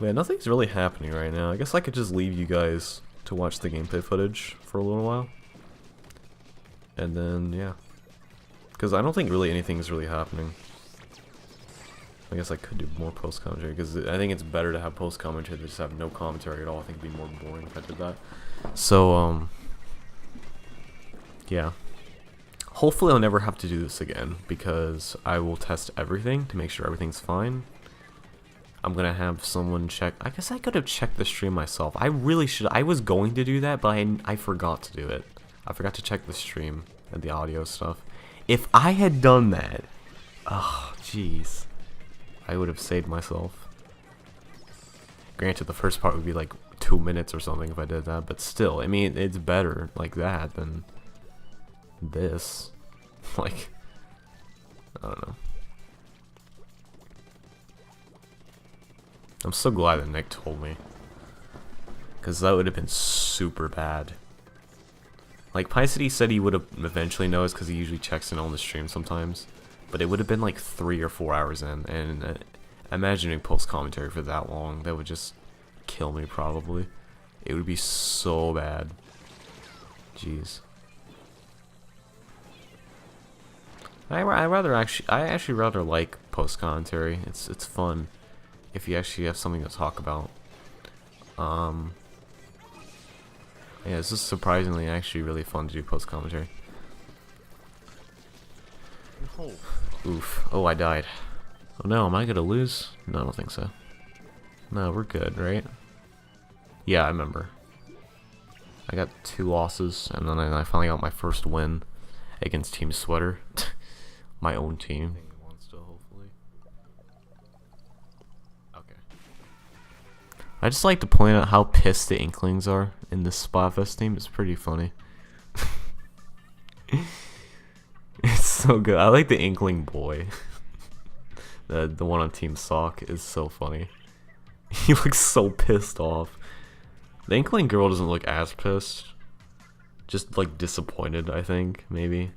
Yeah, nothing's really happening right now. I guess I could just leave you guys to watch the gameplay footage for a little while. And then, yeah. Because I don't think really anything's really happening. I guess I could do more post-commentary, because I think it's better to have post-commentary than just have no commentary at all. I think it'd be more boring if I did that. So, yeah. Hopefully I'll never have to do this again, because I will test everything to make sure everything's fine. I'm gonna have someone check. I guess I could have checked the stream myself. I really should. I was going to do that, but I forgot to do it. I forgot to check the stream and the audio stuff. If I had done that, oh jeez, I would have saved myself. Granted, the first part would be like 2 minutes or something if I did that, but still, I mean, it's better like that than this. Like, I don't know. I'm so glad that Nick told me, because that would have been super bad. Like, Pie City said he would have eventually knows, because he usually checks in on the stream sometimes, but it would have been like 3 or 4 hours in, and imagining post commentary for that long, that would just kill me probably. It would be so bad. Jeez. I actually rather like post commentary. It's fun if you actually have something to talk about. Yeah, it's just surprisingly actually really fun to do post commentary. No. Oof. Oh, I died. Oh no, am I gonna lose? No, I don't think so. No, we're good, right? Yeah, I remember. I got 2 losses, and then I finally got my first win against Team Sweater. My own team. Hopefully. Okay. I just like to point out how pissed the Inklings are in this Splatfest team. It's pretty funny. It's so good. I like the Inkling boy. The one on Team Sock is so funny. He looks so pissed off. The Inkling girl doesn't look as pissed. Just like disappointed, I think, maybe.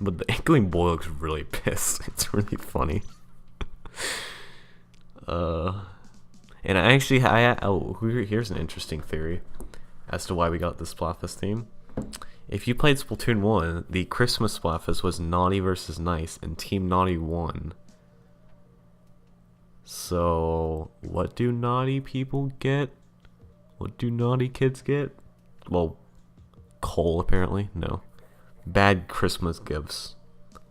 But the Inkling boy looks really pissed. It's really funny. And here's an interesting theory as to why we got this Splatfest theme. If you played Splatoon 1, the Christmas Splatfest was Naughty versus Nice, and Team Naughty won. So, what do naughty people get? What do naughty kids get? Well, coal apparently. No. Bad Christmas gifts.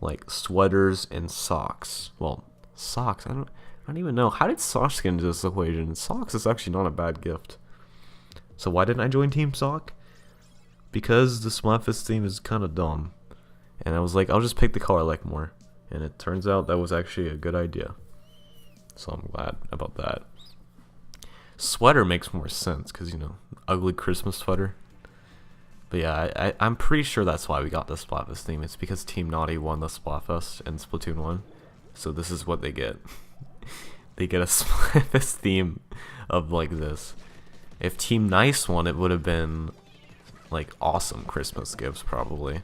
Like sweaters and socks. Well, socks, I don't even know. How did socks get into this equation? Socks is actually not a bad gift. So why didn't I join Team Sock? Because the Splatfest theme is kind of dumb. And I was like, I'll just pick the color I like more. And it turns out that was actually a good idea. So I'm glad about that. Sweater makes more sense because, you know, ugly Christmas sweater. But yeah, I'm pretty sure that's why we got the Splatfest theme. It's because Team Naughty won the Splatfest in Splatoon 1. So this is what they get. They get a Splatfest theme of like this. If Team Nice won, it would have been like awesome Christmas gifts probably.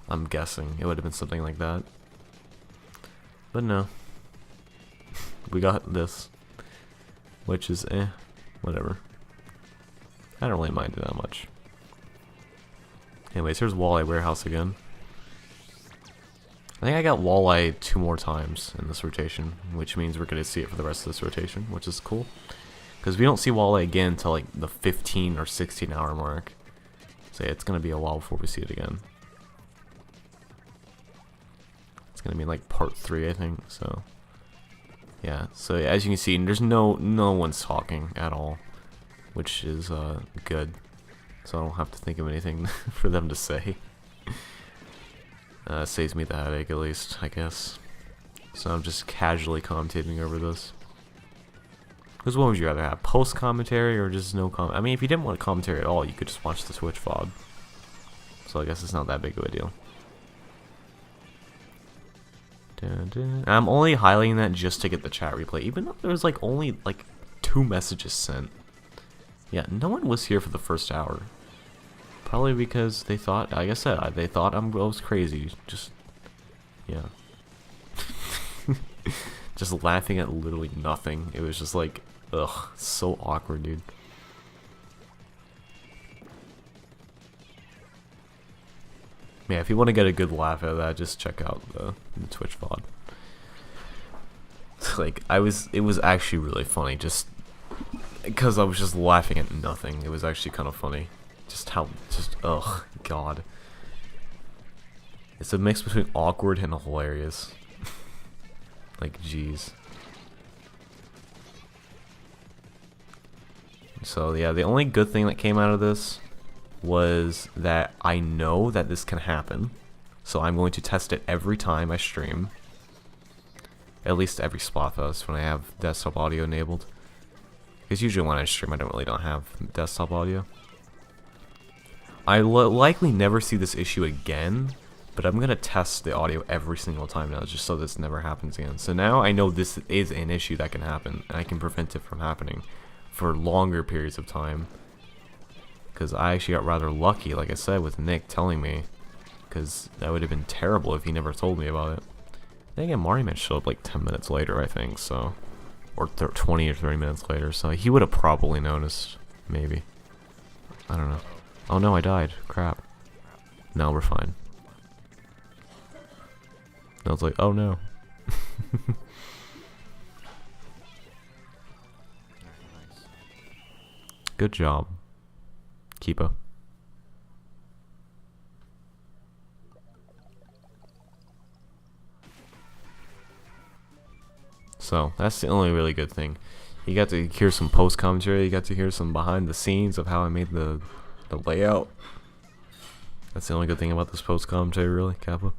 I'm guessing it would have been something like that. But no. We got this. Which is whatever. I don't really mind it that much. Anyways, here's Walleye Warehouse again. I think I got Walleye 2 more times in this rotation, which means we're going to see it for the rest of this rotation, which is cool. Because we don't see Walleye again until like the 15 or 16 hour mark. So yeah, it's going to be a while before we see it again. It's going to be like part 3, I think, so... Yeah, so as you can see, there's no one's talking at all, which is good. So I don't have to think of anything for them to say. Saves me the headache, at least, I guess. So I'm just casually commentating over this. Because what would you rather have, post commentary or just no comment? I mean, if you didn't want commentary at all, you could just watch the Twitch VOD. So I guess it's not that big of a deal. I'm only highlighting that just to get the chat replay, even though there was like only like 2 messages sent. Yeah, no one was here for the first hour. Probably because they thought, like I said, they thought I was crazy. Just, yeah. Just laughing at literally nothing. It was just like, ugh, so awkward, dude. Yeah, if you want to get a good laugh out of that, just check out the Twitch VOD. Like, it was actually really funny, just because I was just laughing at nothing. It was actually kind of funny. Oh, God. It's a mix between awkward and hilarious. Like, jeez. So, yeah, the only good thing that came out of this was that I know that this can happen, so I'm going to test it every time I stream. At least every Splatfest when I have desktop audio enabled. Because usually when I stream I don't have desktop audio. I likely never see this issue again, but I'm going to test the audio every single time now just so this never happens again. So now I know this is an issue that can happen, and I can prevent it from happening for longer periods of time. Because I actually got rather lucky, like I said, with Nick telling me. Because that would have been terrible if he never told me about it. Then again, Mario Man showed up like 10 minutes later, I think, so... Or 20 or 30 minutes later, so he would have probably noticed, maybe. I don't know. Oh no, I died. Crap. No, we're fine. I was like, oh no. Nice. Good job, Keepa. So that's the only really good thing. You got to hear some post commentary. You got to hear some behind the scenes of how I made the layout. That's the only good thing about this post commentary, really, Kappa.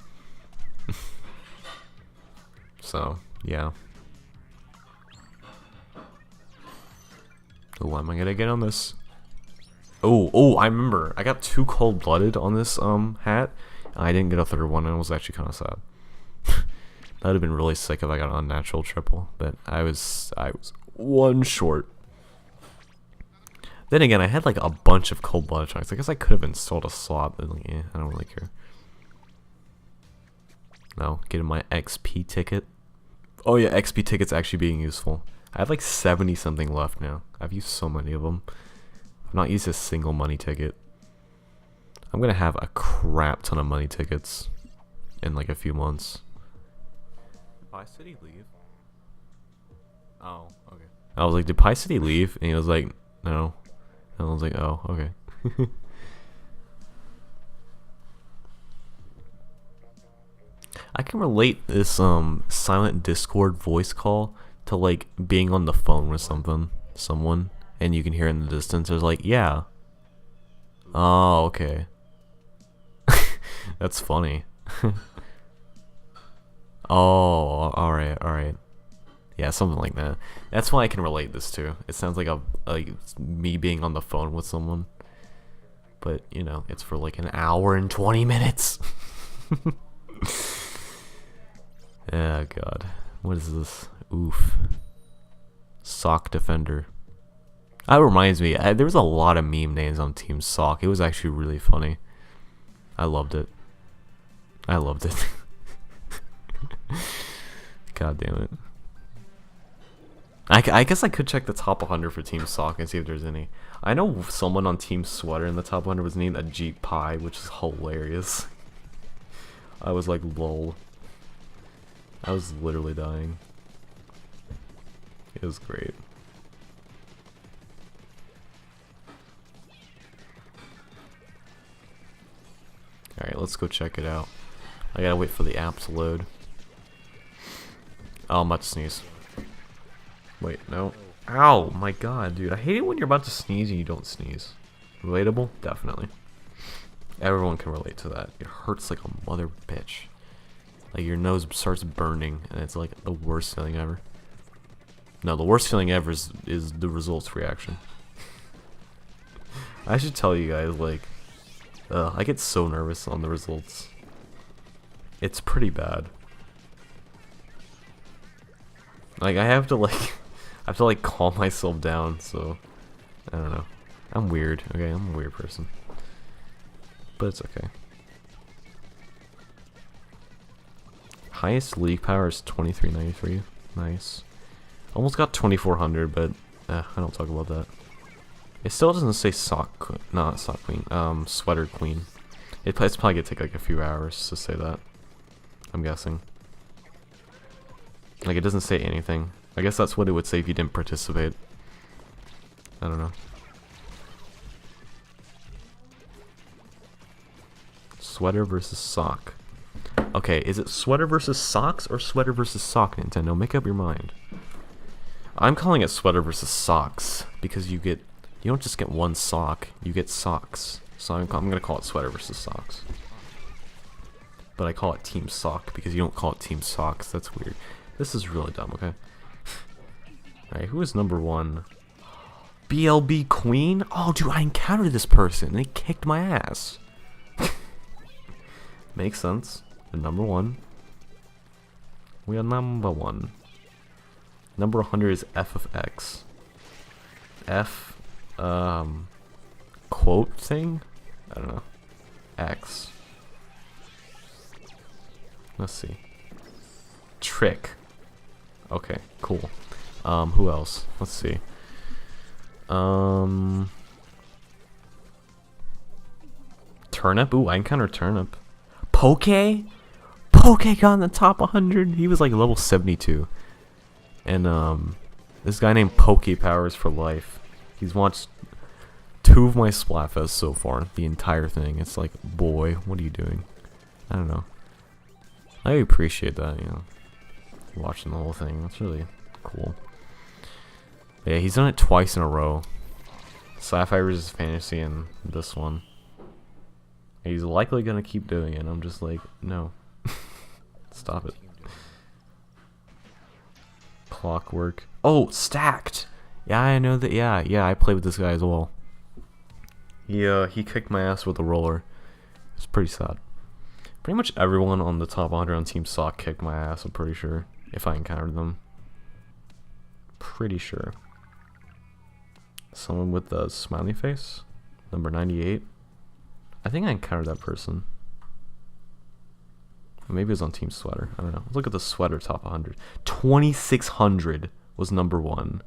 So yeah. Oh, am I gonna get on this? Oh, I remember. I got 2 cold-blooded on this hat. I didn't get a 3rd one, and it was actually kind of sad. That would have been really sick if I got an unnatural triple, but I was 1 short. Then again, I had like a bunch of cold-blooded chunks. I guess I could have installed a slot, but like, I don't really care. No, getting my XP ticket. Oh yeah, XP ticket's actually being useful. I have like 70 something left now. I've used so many of them. I've not used a single money ticket. I'm gonna have a crap ton of money tickets in like a few months. Pie City leave? Oh, okay. I was like, did Pie City leave? And he was like, no. And I was like, oh, okay. I can relate this silent Discord voice call to like being on the phone with someone, and you can hear in the distance. There's like, yeah. Oh, okay. That's funny. Oh, all right. Yeah, something like that. That's why I can relate this to. It sounds like me being on the phone with someone, but you know, it's for like an hour and 20 minutes. Oh god, what is this? Oof. Sock Defender. That reminds me, there was a lot of meme names on Team Sock. It was actually really funny. I loved it. God damn it. I guess I could check the top 100 for Team Sock and see if there's any. I know someone on Team Sweater in the top 100 was named Ajit Pie, which is hilarious. I was like, lol. I was literally dying. It was great. Alright, let's go check it out. I gotta wait for the app to load. Oh, I'm about to sneeze. Wait, no. Ow, my god, dude. I hate it when you're about to sneeze and you don't sneeze. Relatable? Definitely. Everyone can relate to that. It hurts like a mother bitch. Like your nose starts burning and it's like the worst feeling ever. No, the worst feeling ever is the results reaction. I should tell you guys, like, I get so nervous on the results. It's pretty bad. Like I have to calm myself down, so I don't know. I'm weird, okay? I'm a weird person. But it's okay. Highest league power is 2393. Nice. Almost got 2400, but I don't talk about that. It still doesn't say not sock queen, sweater queen. It's probably gonna take like a few hours to say that, I'm guessing. Like it doesn't say anything. I guess that's what it would say if you didn't participate. I don't know. Sweater versus sock. Okay, is it sweater versus socks or sweater versus sock, Nintendo? Make up your mind. I'm calling it sweater versus socks because you don't just get one sock, you get socks. So I'm gonna call it sweater versus socks. But I call it Team Sock because you don't call it Team Socks. That's weird. This is really dumb, okay? Alright, who is number 1? BLB Queen? Oh, dude, I encountered this person and they kicked my ass. Makes sense. And number 1. We are number 1. Number 100 is F of X. F, quote thing? I don't know. X. Let's see. Trick. Okay, cool. Who else? Let's see. Turnip? Ooh, I encountered Turnip. Poke? Poke got in the top 100. He was like level 72. And this guy named Poke Powers for life. He's watched 2 of my Splatfests so far. The entire thing. It's like, boy, what are you doing? I don't know. I appreciate that, you know. Watching the whole thing. That's really cool. Yeah, he's done it twice in a row. Sapphire vs. Fantasy and this one. He's likely gonna keep doing it. I'm just like, no. Stop it. Clockwork. Oh, stacked! Yeah, I know that. Yeah, I played with this guy as well. He kicked my ass with a roller. It's pretty sad. Pretty much everyone on the top 100 on Team Sock kicked my ass, I'm pretty sure. If I encountered them. Pretty sure. Someone with the smiley face? Number 98? I think I encountered that person. Maybe it was on Team Sweater. I don't know. Let's look at the Sweater top 100. 2600 was number 1.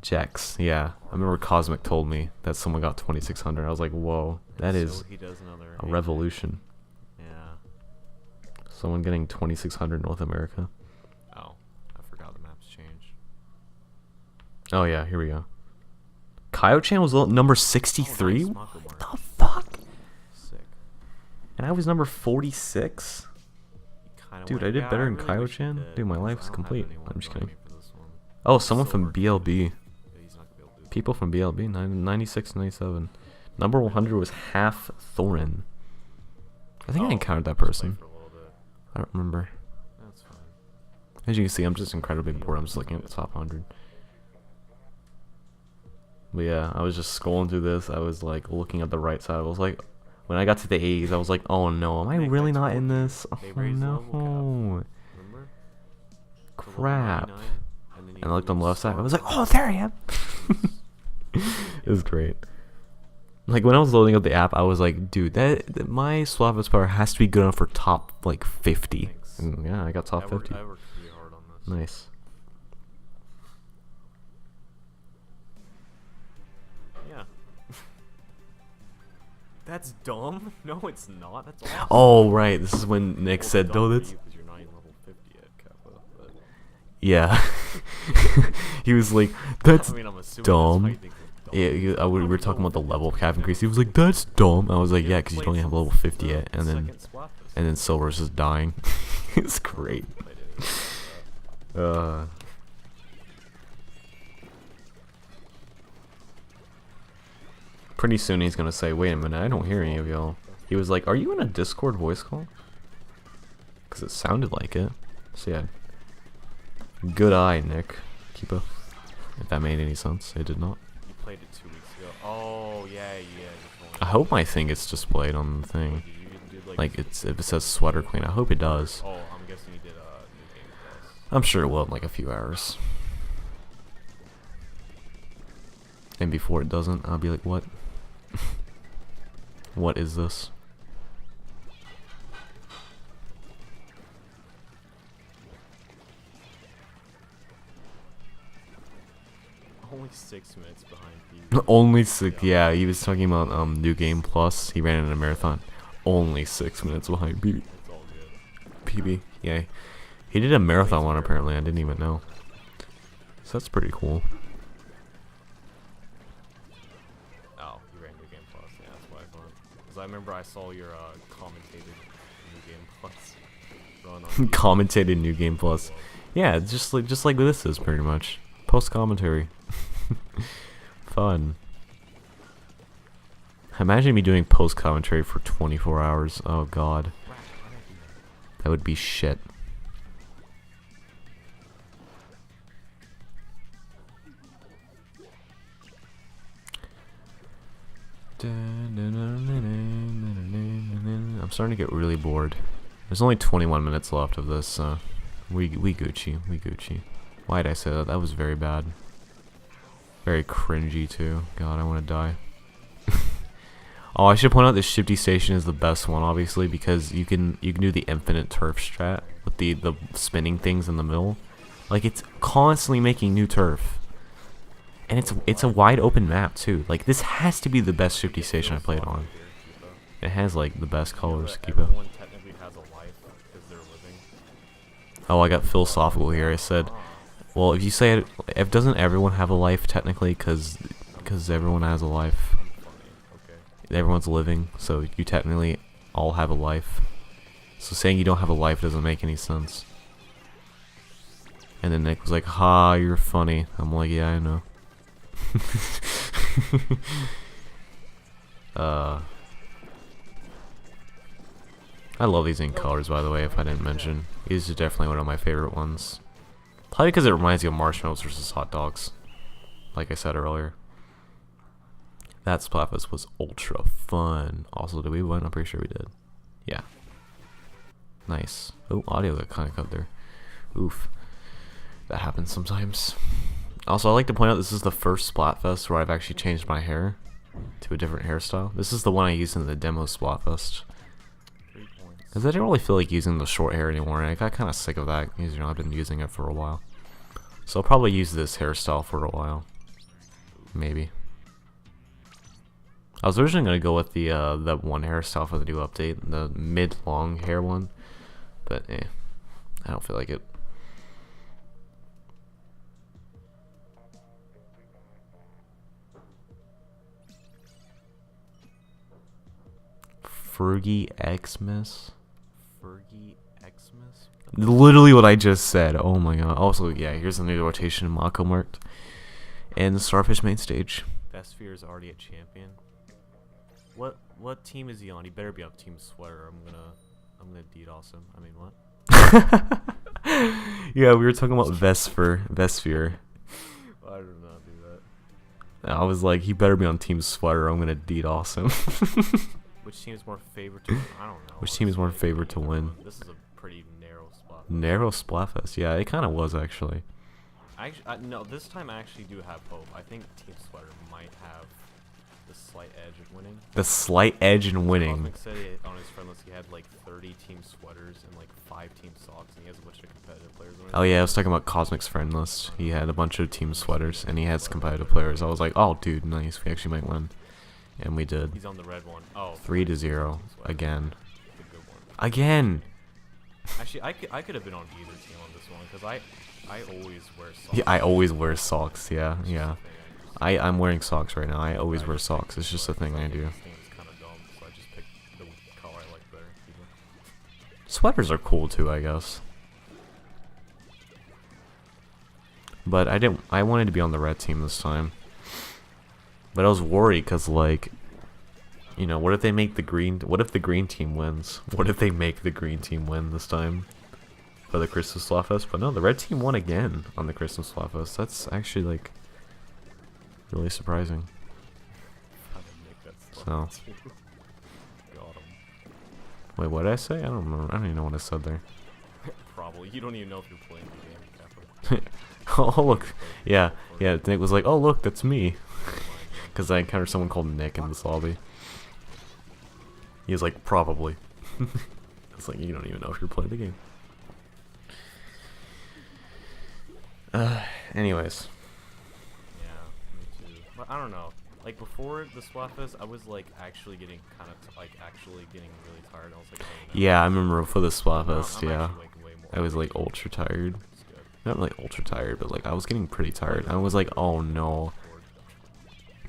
Jex. Yeah. I remember Cosmic told me that someone got 2600. I was like, whoa. That is a revolution. Yeah. Someone getting 2600 North America. Oh. I forgot the map's changed. Oh, yeah. Here we go. Kaio-chan was number 63? Oh, nice. What the fuck? Sick. And I was number 46? Dude, I did better in Kaio-chan? Dude, my life is complete. I'm just kidding. Oh, someone from BLB. People from BLB, 96, 97. Number 100 was Half Thorin. I think I encountered that person. I don't remember. That's fine. As you can see, I'm just incredibly bored. I'm just looking at the top 100. But yeah, I was just scrolling through this. I was like looking at the right side. I was like, when I got to the 80s, I was like, oh no, am I really not in this? Oh no. Crap. And I looked on the left side. I was like, oh, there I am. It was great. Like when I was loading up the app, I was like, dude, that my Splatfest power has to be good enough for top like 50. And yeah, I got top 50. I worked pretty hard on this. Nice. Yeah. That's dumb. No, it's not. That's awesome. Oh right, this is when Nick said, "No, that's." You're not even level 50 yet, Kappa, but... Yeah. He was like, "That's I mean, I'm assuming dumb." that's why you think it's dumb. Yeah, we were talking about the level cap increase. He was like, "That's dumb." I was like, "Yeah, because you don't even have level 50 yet." And then Silver's just dying. It's great. Pretty soon he's gonna say, "Wait a minute, I don't hear any of y'all." He was like, "Are you in a Discord voice call?" Because it sounded like it. So yeah. Good eye, Nick. Keep up. If that made any sense, it did not. You played it 2 weeks ago. Oh, yeah. I hope my thing gets displayed on the thing. Like if it says Sweater Queen, I hope it does. Oh, I'm guessing you did New Game Plus. I'm sure it will in like a few hours. And before it doesn't, I'll be like, what? What is this? Only 6 minutes behind you. Only 6. Yeah, he was talking about New Game Plus. He ran in a marathon. Only 6 minutes behind PB. It's all good. PB. Yeah. He did a marathon one apparently. I didn't even know. So that's pretty cool. Oh, you ran New Game Plus. Yeah, that's why I thought. Because I remember I saw your commentated New Game Plus run on Commentated New Game Plus. Yeah, just like this is pretty much. Post commentary. Fun. Imagine me doing post commentary for 24 hours. Oh god. That would be shit. I'm starting to get really bored. There's only 21 minutes left of this, so we Gucci. Why did I say that? That was very bad. Very cringy too. God, I want to die. Oh, I should point out this Shifty Station is the best one, obviously, because you can do the infinite turf strat with the spinning things in the middle. Like it's constantly making new turf, and it's a wide open map too. Like this has to be the best Shifty Station I played on. It has like the best colors. Keep up. Everyone technically has a life. Oh, I got philosophical here. I said, well, if you say it, if doesn't everyone have a life technically, because everyone has a life. I'm funny. Okay. Everyone's living, so you technically all have a life. So saying you don't have a life doesn't make any sense. And then Nick was like, "Ha, you're funny." I'm like, "Yeah, I know." I love these ink colors, by the way, if I didn't mention. These are definitely one of my favorite ones. Probably because it reminds you of marshmallows versus hot dogs. Like I said earlier. That Splatfest was ultra fun. Also, did we win? I'm pretty sure we did. Yeah. Nice. Oh, audio got kind of cut there. Oof. That happens sometimes. Also, I like to point out this is the first Splatfest where I've actually changed my hair to a different hairstyle. This is the one I used in the demo Splatfest. Because I didn't really feel like using the short hair anymore, and I got kind of sick of that. You know, I've been using it for a while. So I'll probably use this hairstyle for a while. Maybe. I was originally going to go with the that one hairstyle for the new update, the mid-long hair one. But, I don't feel like it. Fergie Xmas? Fergie Xmas? Literally what I just said. Oh my god. Also, yeah, here's the new rotation in Mako marked. And the Starfish main stage. Best Fear is already a champion. What team is he on? He better be on Team Sweater. I'm gonna DDoS him. I mean, what? Yeah, we were talking about Vesper. I did not do that. I was like, he better be on Team Sweater. I'm gonna DDoS him. Which team is more favored to win? I don't know. Which team is more favored to win? This is a pretty narrow spot. Narrow Splatfest. Yeah, it kind of was actually. No, this time I actually do have hope. I think Team Sweater might have the slight edge of winning. The slight edge in winning. Cosmic said on his friend list he had like 30 Team Sweaters and like 5 Team Socks, and he has a bunch of competitive players on it. Oh yeah, I was talking about Cosmic's friend list. He had a bunch of Team Sweaters, and he has competitive players. I was like, oh dude, nice. We actually might win. And we did. He's on the red one. Oh. 3-0 again. That's a good one. Again. Actually, I could have been on either team on this one because I always wear socks. Yeah, I always wear socks. Yeah, yeah. I'm wearing socks right now. I always wear socks. It's just a thing I do. This thing is kind of dumb, so I just picked the color I like better. Sweaters are cool too, I guess. But I wanted to be on the red team this time. But I was worried because, like, you know, what if they make the green? What if the green team wins? What if they make the green team win this time for the Christmas Splatfest? But no, the red team won again on the Christmas Splatfest. That's actually like really surprising. So, wait, what did I say? I don't remember. I don't even know what I said there. Probably. You don't even know if you're playing the game. Oh look, yeah. Nick was like, "Oh look, that's me." Because I encountered someone called Nick in this lobby. He was like, probably. It's like, you don't even know if you're playing the game. Anyways. Yeah, me too. But I don't know. Like, before the Splatfest, I was, like, actually getting really tired. I was like, oh, no. Yeah, I remember for the Splatfest, I'm yeah. actually, like, way more I was, like, ultra tired. It's good. Not really ultra tired, but, like, I was getting pretty tired. I was like, oh, no.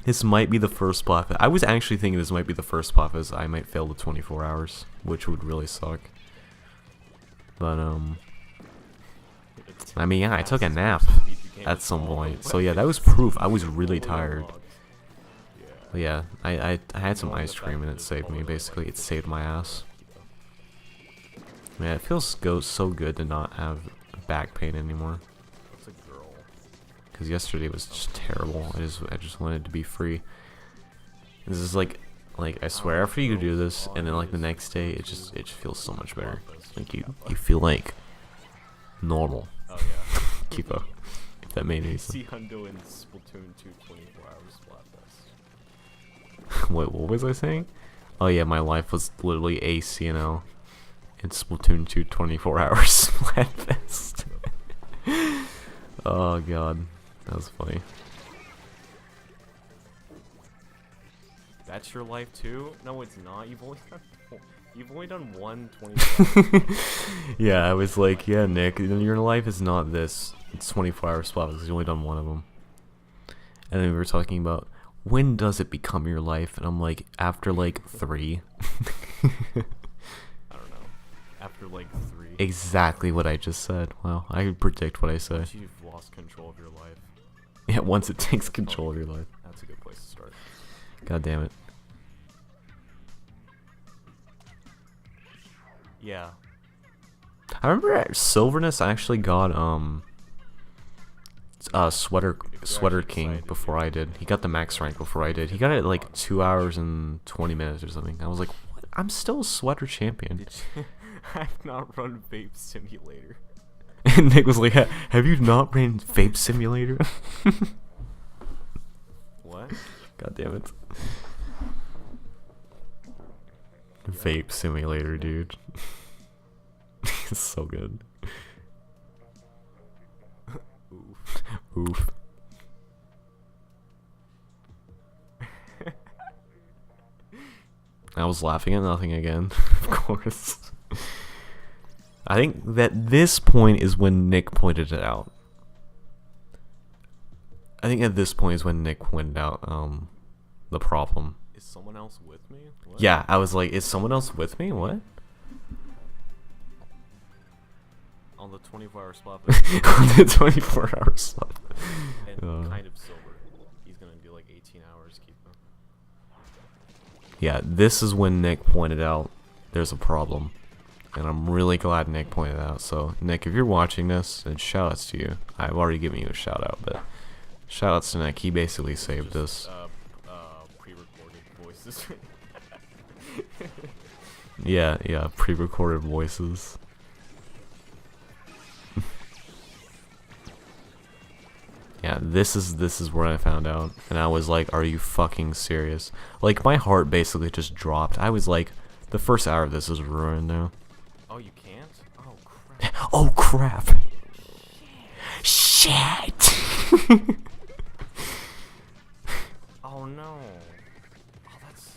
This might be the first Splatfest. I was actually thinking this might be the first Splatfest I might fail the 24 hours, which would really suck. But, I mean, yeah, I took a nap at some point. So, yeah, that was proof. I was really tired. But, yeah, I had some ice cream and it saved me. Basically, it saved my ass. Man, it feels so good to not have back pain anymore. Because yesterday was just terrible. I just wanted to be free. This is like I swear after you do this and then like the next day it just feels so much better. Like you feel like normal. Oh yeah. Keep up. If that made any sense. See Hundo in Splatoon 2 24 hours Splatfest. What was I saying? Oh yeah, my life was literally a CNL in Splatoon 2 24 hours Splatfest. Oh god. That was funny. That's your life too? No, it's not. You've only got You've only done one 24. Yeah, I was like, yeah, Nick, your life is not this. It's 24-hour Splatfest because you've only done one of them. And then we were talking about when does it become your life, and I'm like, after like 3. I don't know. After like 3. Exactly what I just said. Wow, I could predict what I say. Once you've lost control of your life. Yeah, once it takes control of your life. That's a good place to start. God damn it. Yeah. I remember at Silverness I actually got Sweater King excited, before I did. He got the max rank before I did. He got it at like 2 hours and 20 minutes or something. I was like, what? I'm still a Sweater champion. Did you I've not run Vape Simulator. And Nick was like, have you not ran Vape Simulator? What? God damn it. Vape Simulator, dude. It's so good. Oof. Oof. I was laughing at nothing again, of course. I think that this point is when Nick pointed it out. I think at this point is when Nick pointed out the problem. Is someone else with me? What? Yeah, I was like, is someone else with me? What? On the 24-hour Splatfest. On the 24-hour slot. And kind of silver. He's gonna do like 18 hours keeping. Yeah, this is when Nick pointed out there's a problem. And I'm really glad Nick pointed it out. So, Nick, if you're watching this, and shout-outs to you. I've already given you a shout-out, but shout-outs to Nick. He basically saved this. Pre-recorded voices. Yeah, pre-recorded voices. Yeah, this is where I found out, and I was like, "Are you fucking serious?" Like my heart basically just dropped. I was like, "The first hour of this is ruined now." Oh, you can't? Oh crap! Oh crap! Shit! Oh no! Oh, that's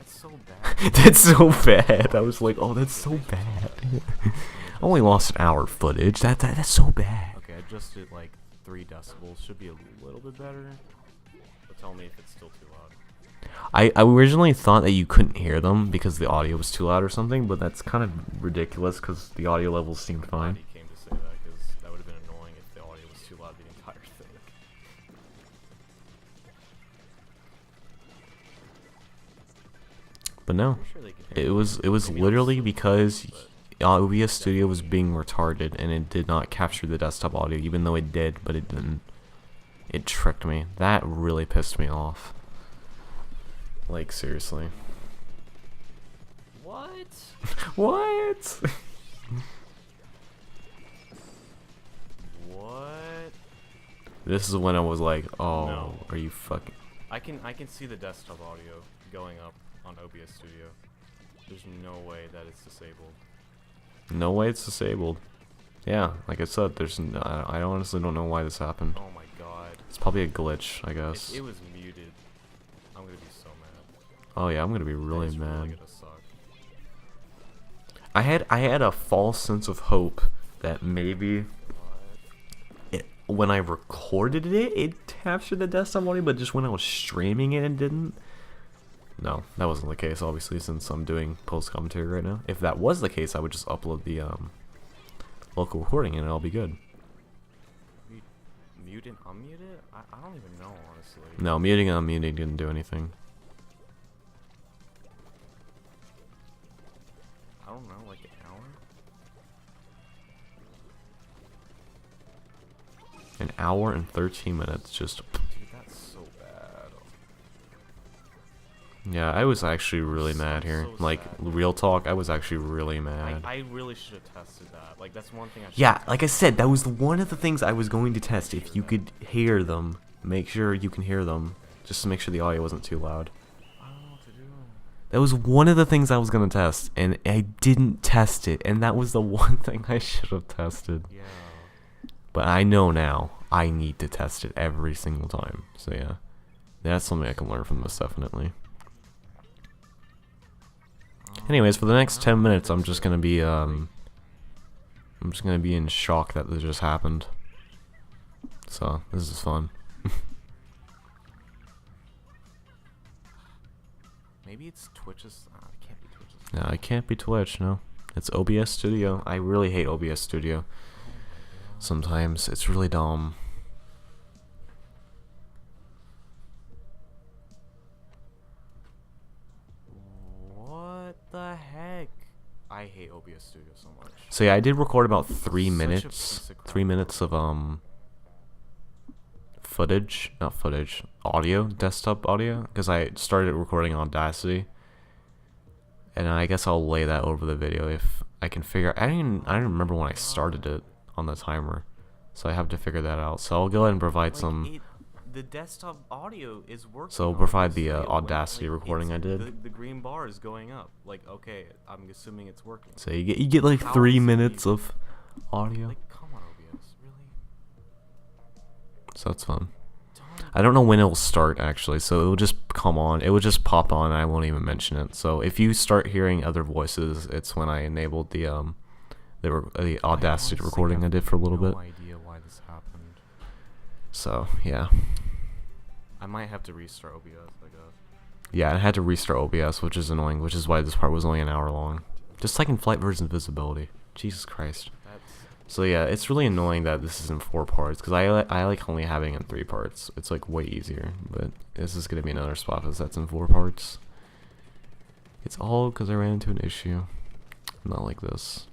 so bad. That's so bad. I was like, "Oh, that's so bad." I only lost an hour footage. That's so bad. Okay, I adjusted like 3 decibels. Should be a little bit better. But tell me if it's still too loud. I originally thought that you couldn't hear them because the audio was too loud or something, but that's kind of ridiculous because the audio levels seemed fine. He came to say that because that would have been annoying if the audio was too loud the entire thing. But no, I'm sure they can hear it was Maybe literally I'm because stupid, OBS Studio was being retarded and it did not capture the desktop audio, even though it did, but it didn't. It tricked me. That really pissed me off. Like, seriously. What? What? What? This is when I was like, oh, No. are you fucking... I can see the desktop audio going up on OBS Studio. There's no way that it's disabled. No way it's disabled. Yeah, like I said, I honestly don't know why this happened. Oh my god. It's probably a glitch, I guess. If it was muted, I'm gonna be so mad. Oh yeah, I'm gonna be really It's mad. really gonna suck. I had a false sense of hope that maybe when I recorded it captured the desktop audio, but just when I was streaming it didn't. No, that wasn't the case, obviously, since I'm doing post commentary right now. If that was the case, I would just upload the local recording and it'll be good. Mute and unmute it? I don't even know, honestly. No, muting and unmuting didn't do anything. I don't know, like an hour? An hour and 13 minutes, just... Dude, that's so bad. Yeah, I was actually really So, mad here. so Like, sad. real talk, I was actually really mad. I really should have tested that. Like, that's one thing I should Yeah, like I said, that was one of the things I was going to test. If you could hear them, make sure you can hear them. Just to make sure the audio wasn't too loud. I don't know what to do. That was one of the things I was going to test, and I didn't test it. And that was the one thing I should have tested. Yeah. But I know now, I need to test it every single time. So yeah, that's something I can learn from this, definitely. Anyways, for the next 10 minutes, I'm just gonna be in shock that this just happened. So this is fun. Maybe it's Twitch's. It can't be Twitch's. No, it can't be Twitch. No, it's OBS Studio. I really hate OBS Studio. Sometimes it's really dumb. What the heck? I hate OBS Studio so much. So yeah, I did record about 3 Such a minutes. piece of crap. 3 minutes of audio, desktop audio, because I started recording on Audacity, and I guess I'll lay that over the video if I can figure. I don't remember when I started it on the timer, so I have to figure that out. So I'll go ahead and provide some. The desktop audio is working. So I'll on provide this the video, Audacity recording I did. The green bar is going up. Like, okay, I'm assuming it's working. So you get like How 3 is it minutes even- of audio. Like, come on, OBS, really? So that's fun. I don't know when it will start actually, so it will just come on. It will just pop on, and I won't even mention it. So if you start hearing other voices, it's when I enabled the Audacity recording I did for a little bit. No idea why this happened. So yeah, I might have to restart OBS, I guess. yeah. I had to restart OBS, which is annoying. Which is why this part was only an hour long. Just like in Flight versus Invisibility. Jesus Christ. So yeah, it's really annoying that this is in 4 parts, because I like only having it in 3 parts. It's like way easier, but this is gonna be another Splatfest that's in 4 parts. It's all because I ran into an issue. Not like this.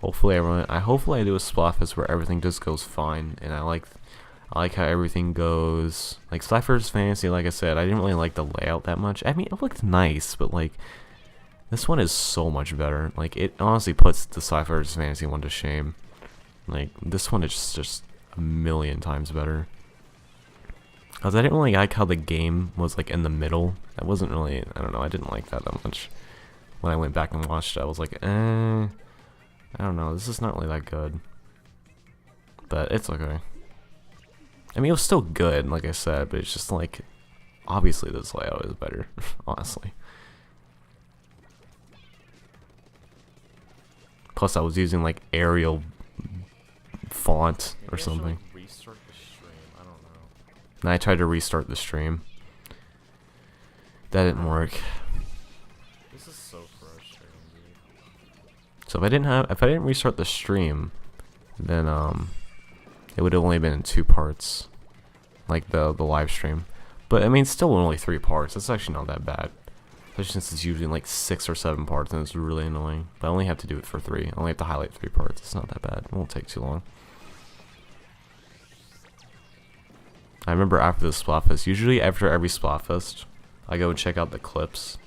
Hopefully I do a Splatfest where everything just goes fine, and I like how everything goes. Like Cypher's Fantasy, like I said, I didn't really like the layout that much. I mean, it looked nice, but like this one is so much better. Like it honestly puts the Cypher's Fantasy one to shame. Like this one is just a million times better. Cause I didn't really like how the game was like in the middle. That wasn't really, I don't know, I didn't like that much. When I went back and watched it, I was like, I don't know, this is not really that good. But it's okay. I mean, it was still good, like I said, but it's just like, obviously this layout is better, honestly. Plus, I was using like Arial font or something. Restart the stream. I don't know. And I tried to restart the stream. That didn't work. This is so frustrating, dude. So if I didn't restart the stream, then it would have only been in 2 parts, like the live stream. But I mean, still only 3 parts. That's actually not that bad, especially since it's usually like 6 or 7 parts, and it's really annoying. But I only have to do it for 3. I only have to highlight 3 parts. It's not that bad. It won't take too long. I remember after the Splatfest, usually after every Splatfest, I go and check out the clips.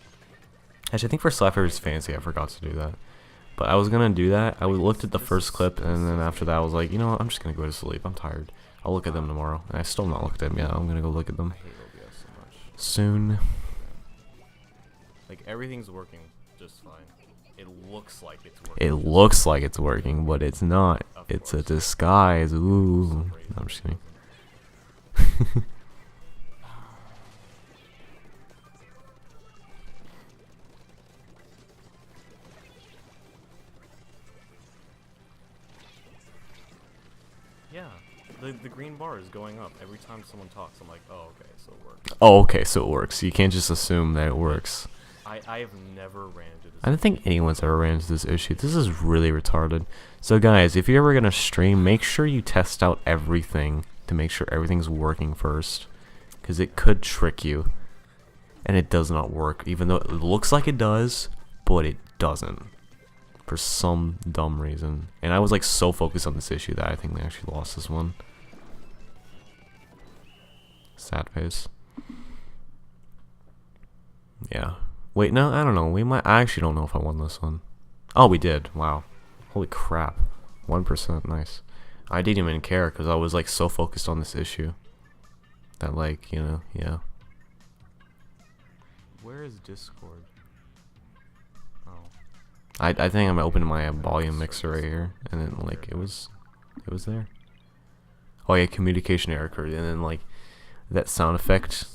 Actually, I think for Cypher's Fantasy, I forgot to do that. But I was gonna do that. I looked at the first clip, and then after that, I was like, you know what? I'm just gonna go to sleep. I'm tired. I'll look at them tomorrow. And I still not looked at them yet. I'm gonna go look at them I hate OBS so much. soon. Like, everything's working just fine. It looks like it's working. It looks like it's working, but it's not. Of It's a course. disguise. Ooh. So No, crazy. I'm just kidding. Yeah. The green bar is going up every time someone talks. I'm like, oh, okay, so it works. Oh, okay, so it works. You can't just assume that it works. I have never ran into this. I don't think anyone's ever ran into this issue. This is really retarded. So guys, if you're ever gonna stream, make sure you test out everything to make sure everything's working first, because it could trick you, and it does not work, even though it looks like it does, but it doesn't, for some dumb reason. And I was like so focused on this issue that I think they actually lost this one. Sad face. Yeah. Wait, no, I don't know. I actually don't know if I won this one. Oh, we did. Wow. Holy crap. 1%. Nice. I didn't even care because I was like so focused on this issue that, like, you know, yeah. Where is Discord? Oh. I think I'm opening my volume mixer right here, and then like it was there. Oh yeah, communication error occurred, and then like that sound effect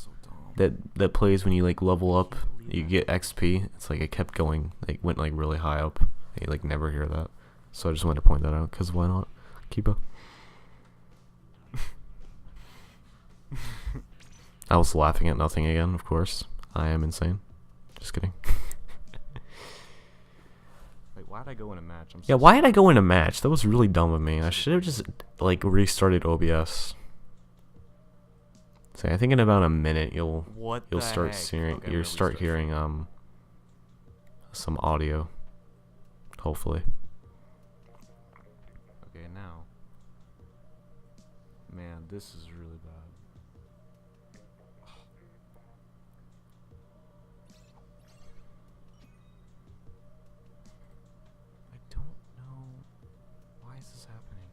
that plays when you like level up, you get XP. It's like it kept going, like went like really high up. You like never hear that, so I just wanted to point that out because why not? Keep up. I was laughing at nothing again, of course. I am insane. Just kidding. Wait, why'd I go in a match? Yeah, why did I go in a match? That was really dumb of me. I should have just like restarted OBS. So I think in about a minute you'll start hearing some audio. Hopefully. Okay, now. Man, this is really bad. I don't know. Why is this happening?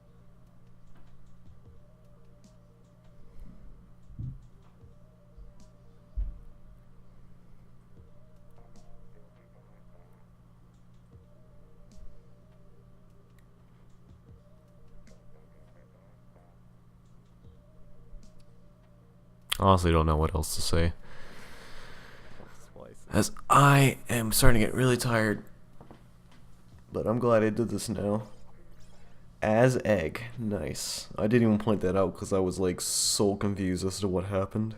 Honestly, don't know what else to say. As I am starting to get really tired. But I'm glad I did this now. As egg. Nice. I didn't even point that out because I was like so confused as to what happened.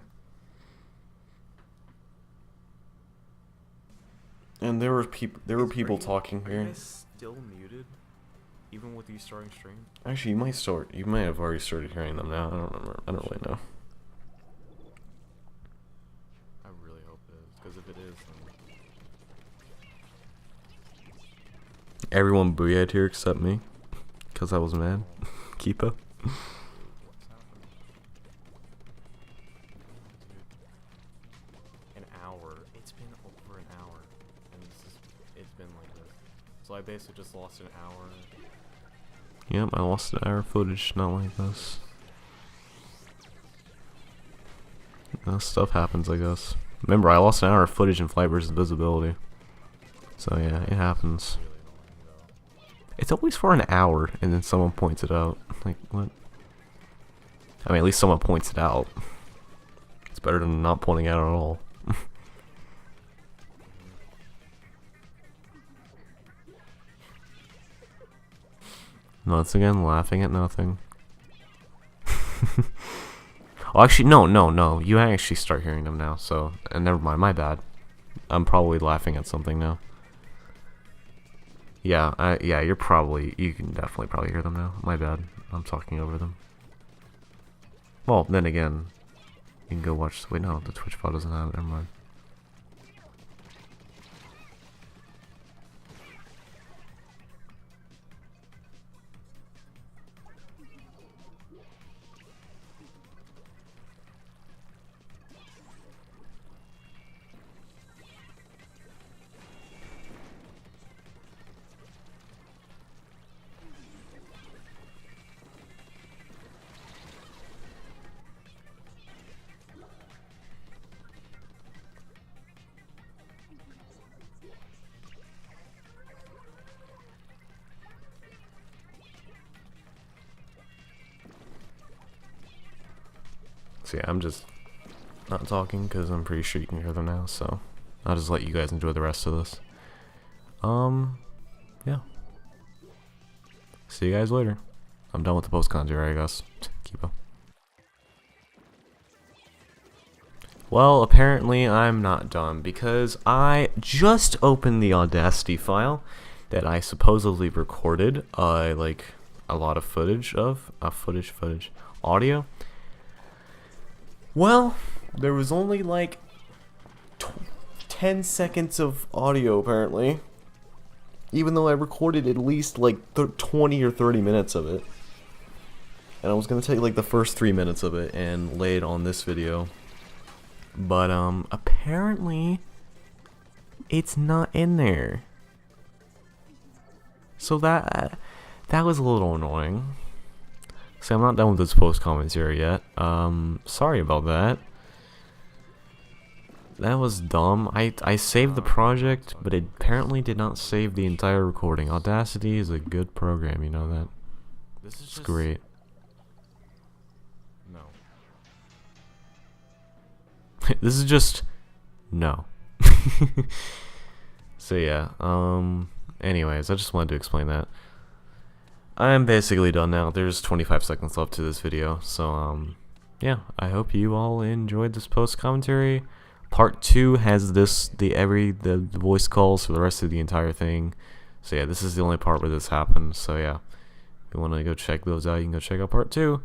And there were people talking here. Are you guys still muted? Even with you starting stream? Actually, you might have already started hearing them now. I don't remember. I don't really know. I really hope it is, because if it is, then... Everyone booyah'd here except me. Because I was mad. Keep up. What's happening? Dude. An hour. It's been over an hour. And it's been like this. So I basically just lost an hour. Yep, I lost an hour of footage, not like this. Stuff happens, I guess. Remember, I lost an hour of footage in Flight versus Visibility. So yeah, it happens. Really annoying, though. It's always for an hour, and then someone points it out. Like, what? I mean, at least someone points it out. It's better than not pointing it out at all. Once again, laughing at nothing. Oh, actually, no. You actually start hearing them now, so... never mind, my bad. I'm probably laughing at something now. Yeah, yeah, you can definitely probably hear them now. My bad. I'm talking over them. Well, then again, you can go watch... Wait, no, the Twitch file doesn't have it. Never mind. So yeah, I'm just not talking because I'm pretty sure you can hear them now, so I'll just let you guys enjoy the rest of this. Yeah. See you guys later. I'm done with the post-cons here, I guess. Keep up. Well, apparently I'm not done because I just opened the Audacity file that I supposedly recorded, like a lot of footage of, audio. Well, there was only like 10 seconds of audio apparently, even though I recorded at least like 20 or 30 minutes of it. And I was gonna take like the first 3 minutes of it and lay it on this video. But apparently it's not in there. So that was a little annoying. See, I'm not done with this post commentary yet. Sorry about that. That was dumb. I saved the project, but it apparently did not save the entire recording. Audacity is a good program, you know that? This is It's just great. No. This is just no. So yeah, anyways, I just wanted to explain that. I'm basically done now. There's 25 seconds left to this video, so yeah, I hope you all enjoyed this post commentary. Part 2 has the voice calls for the rest of the entire thing. So yeah, this is the only part where this happened. So yeah, if you want to go check those out, you can go check out part 2.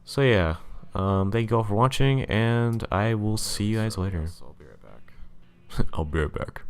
So yeah, thank you all for watching, and I will see you guys later. I'll be right back. I'll be right back.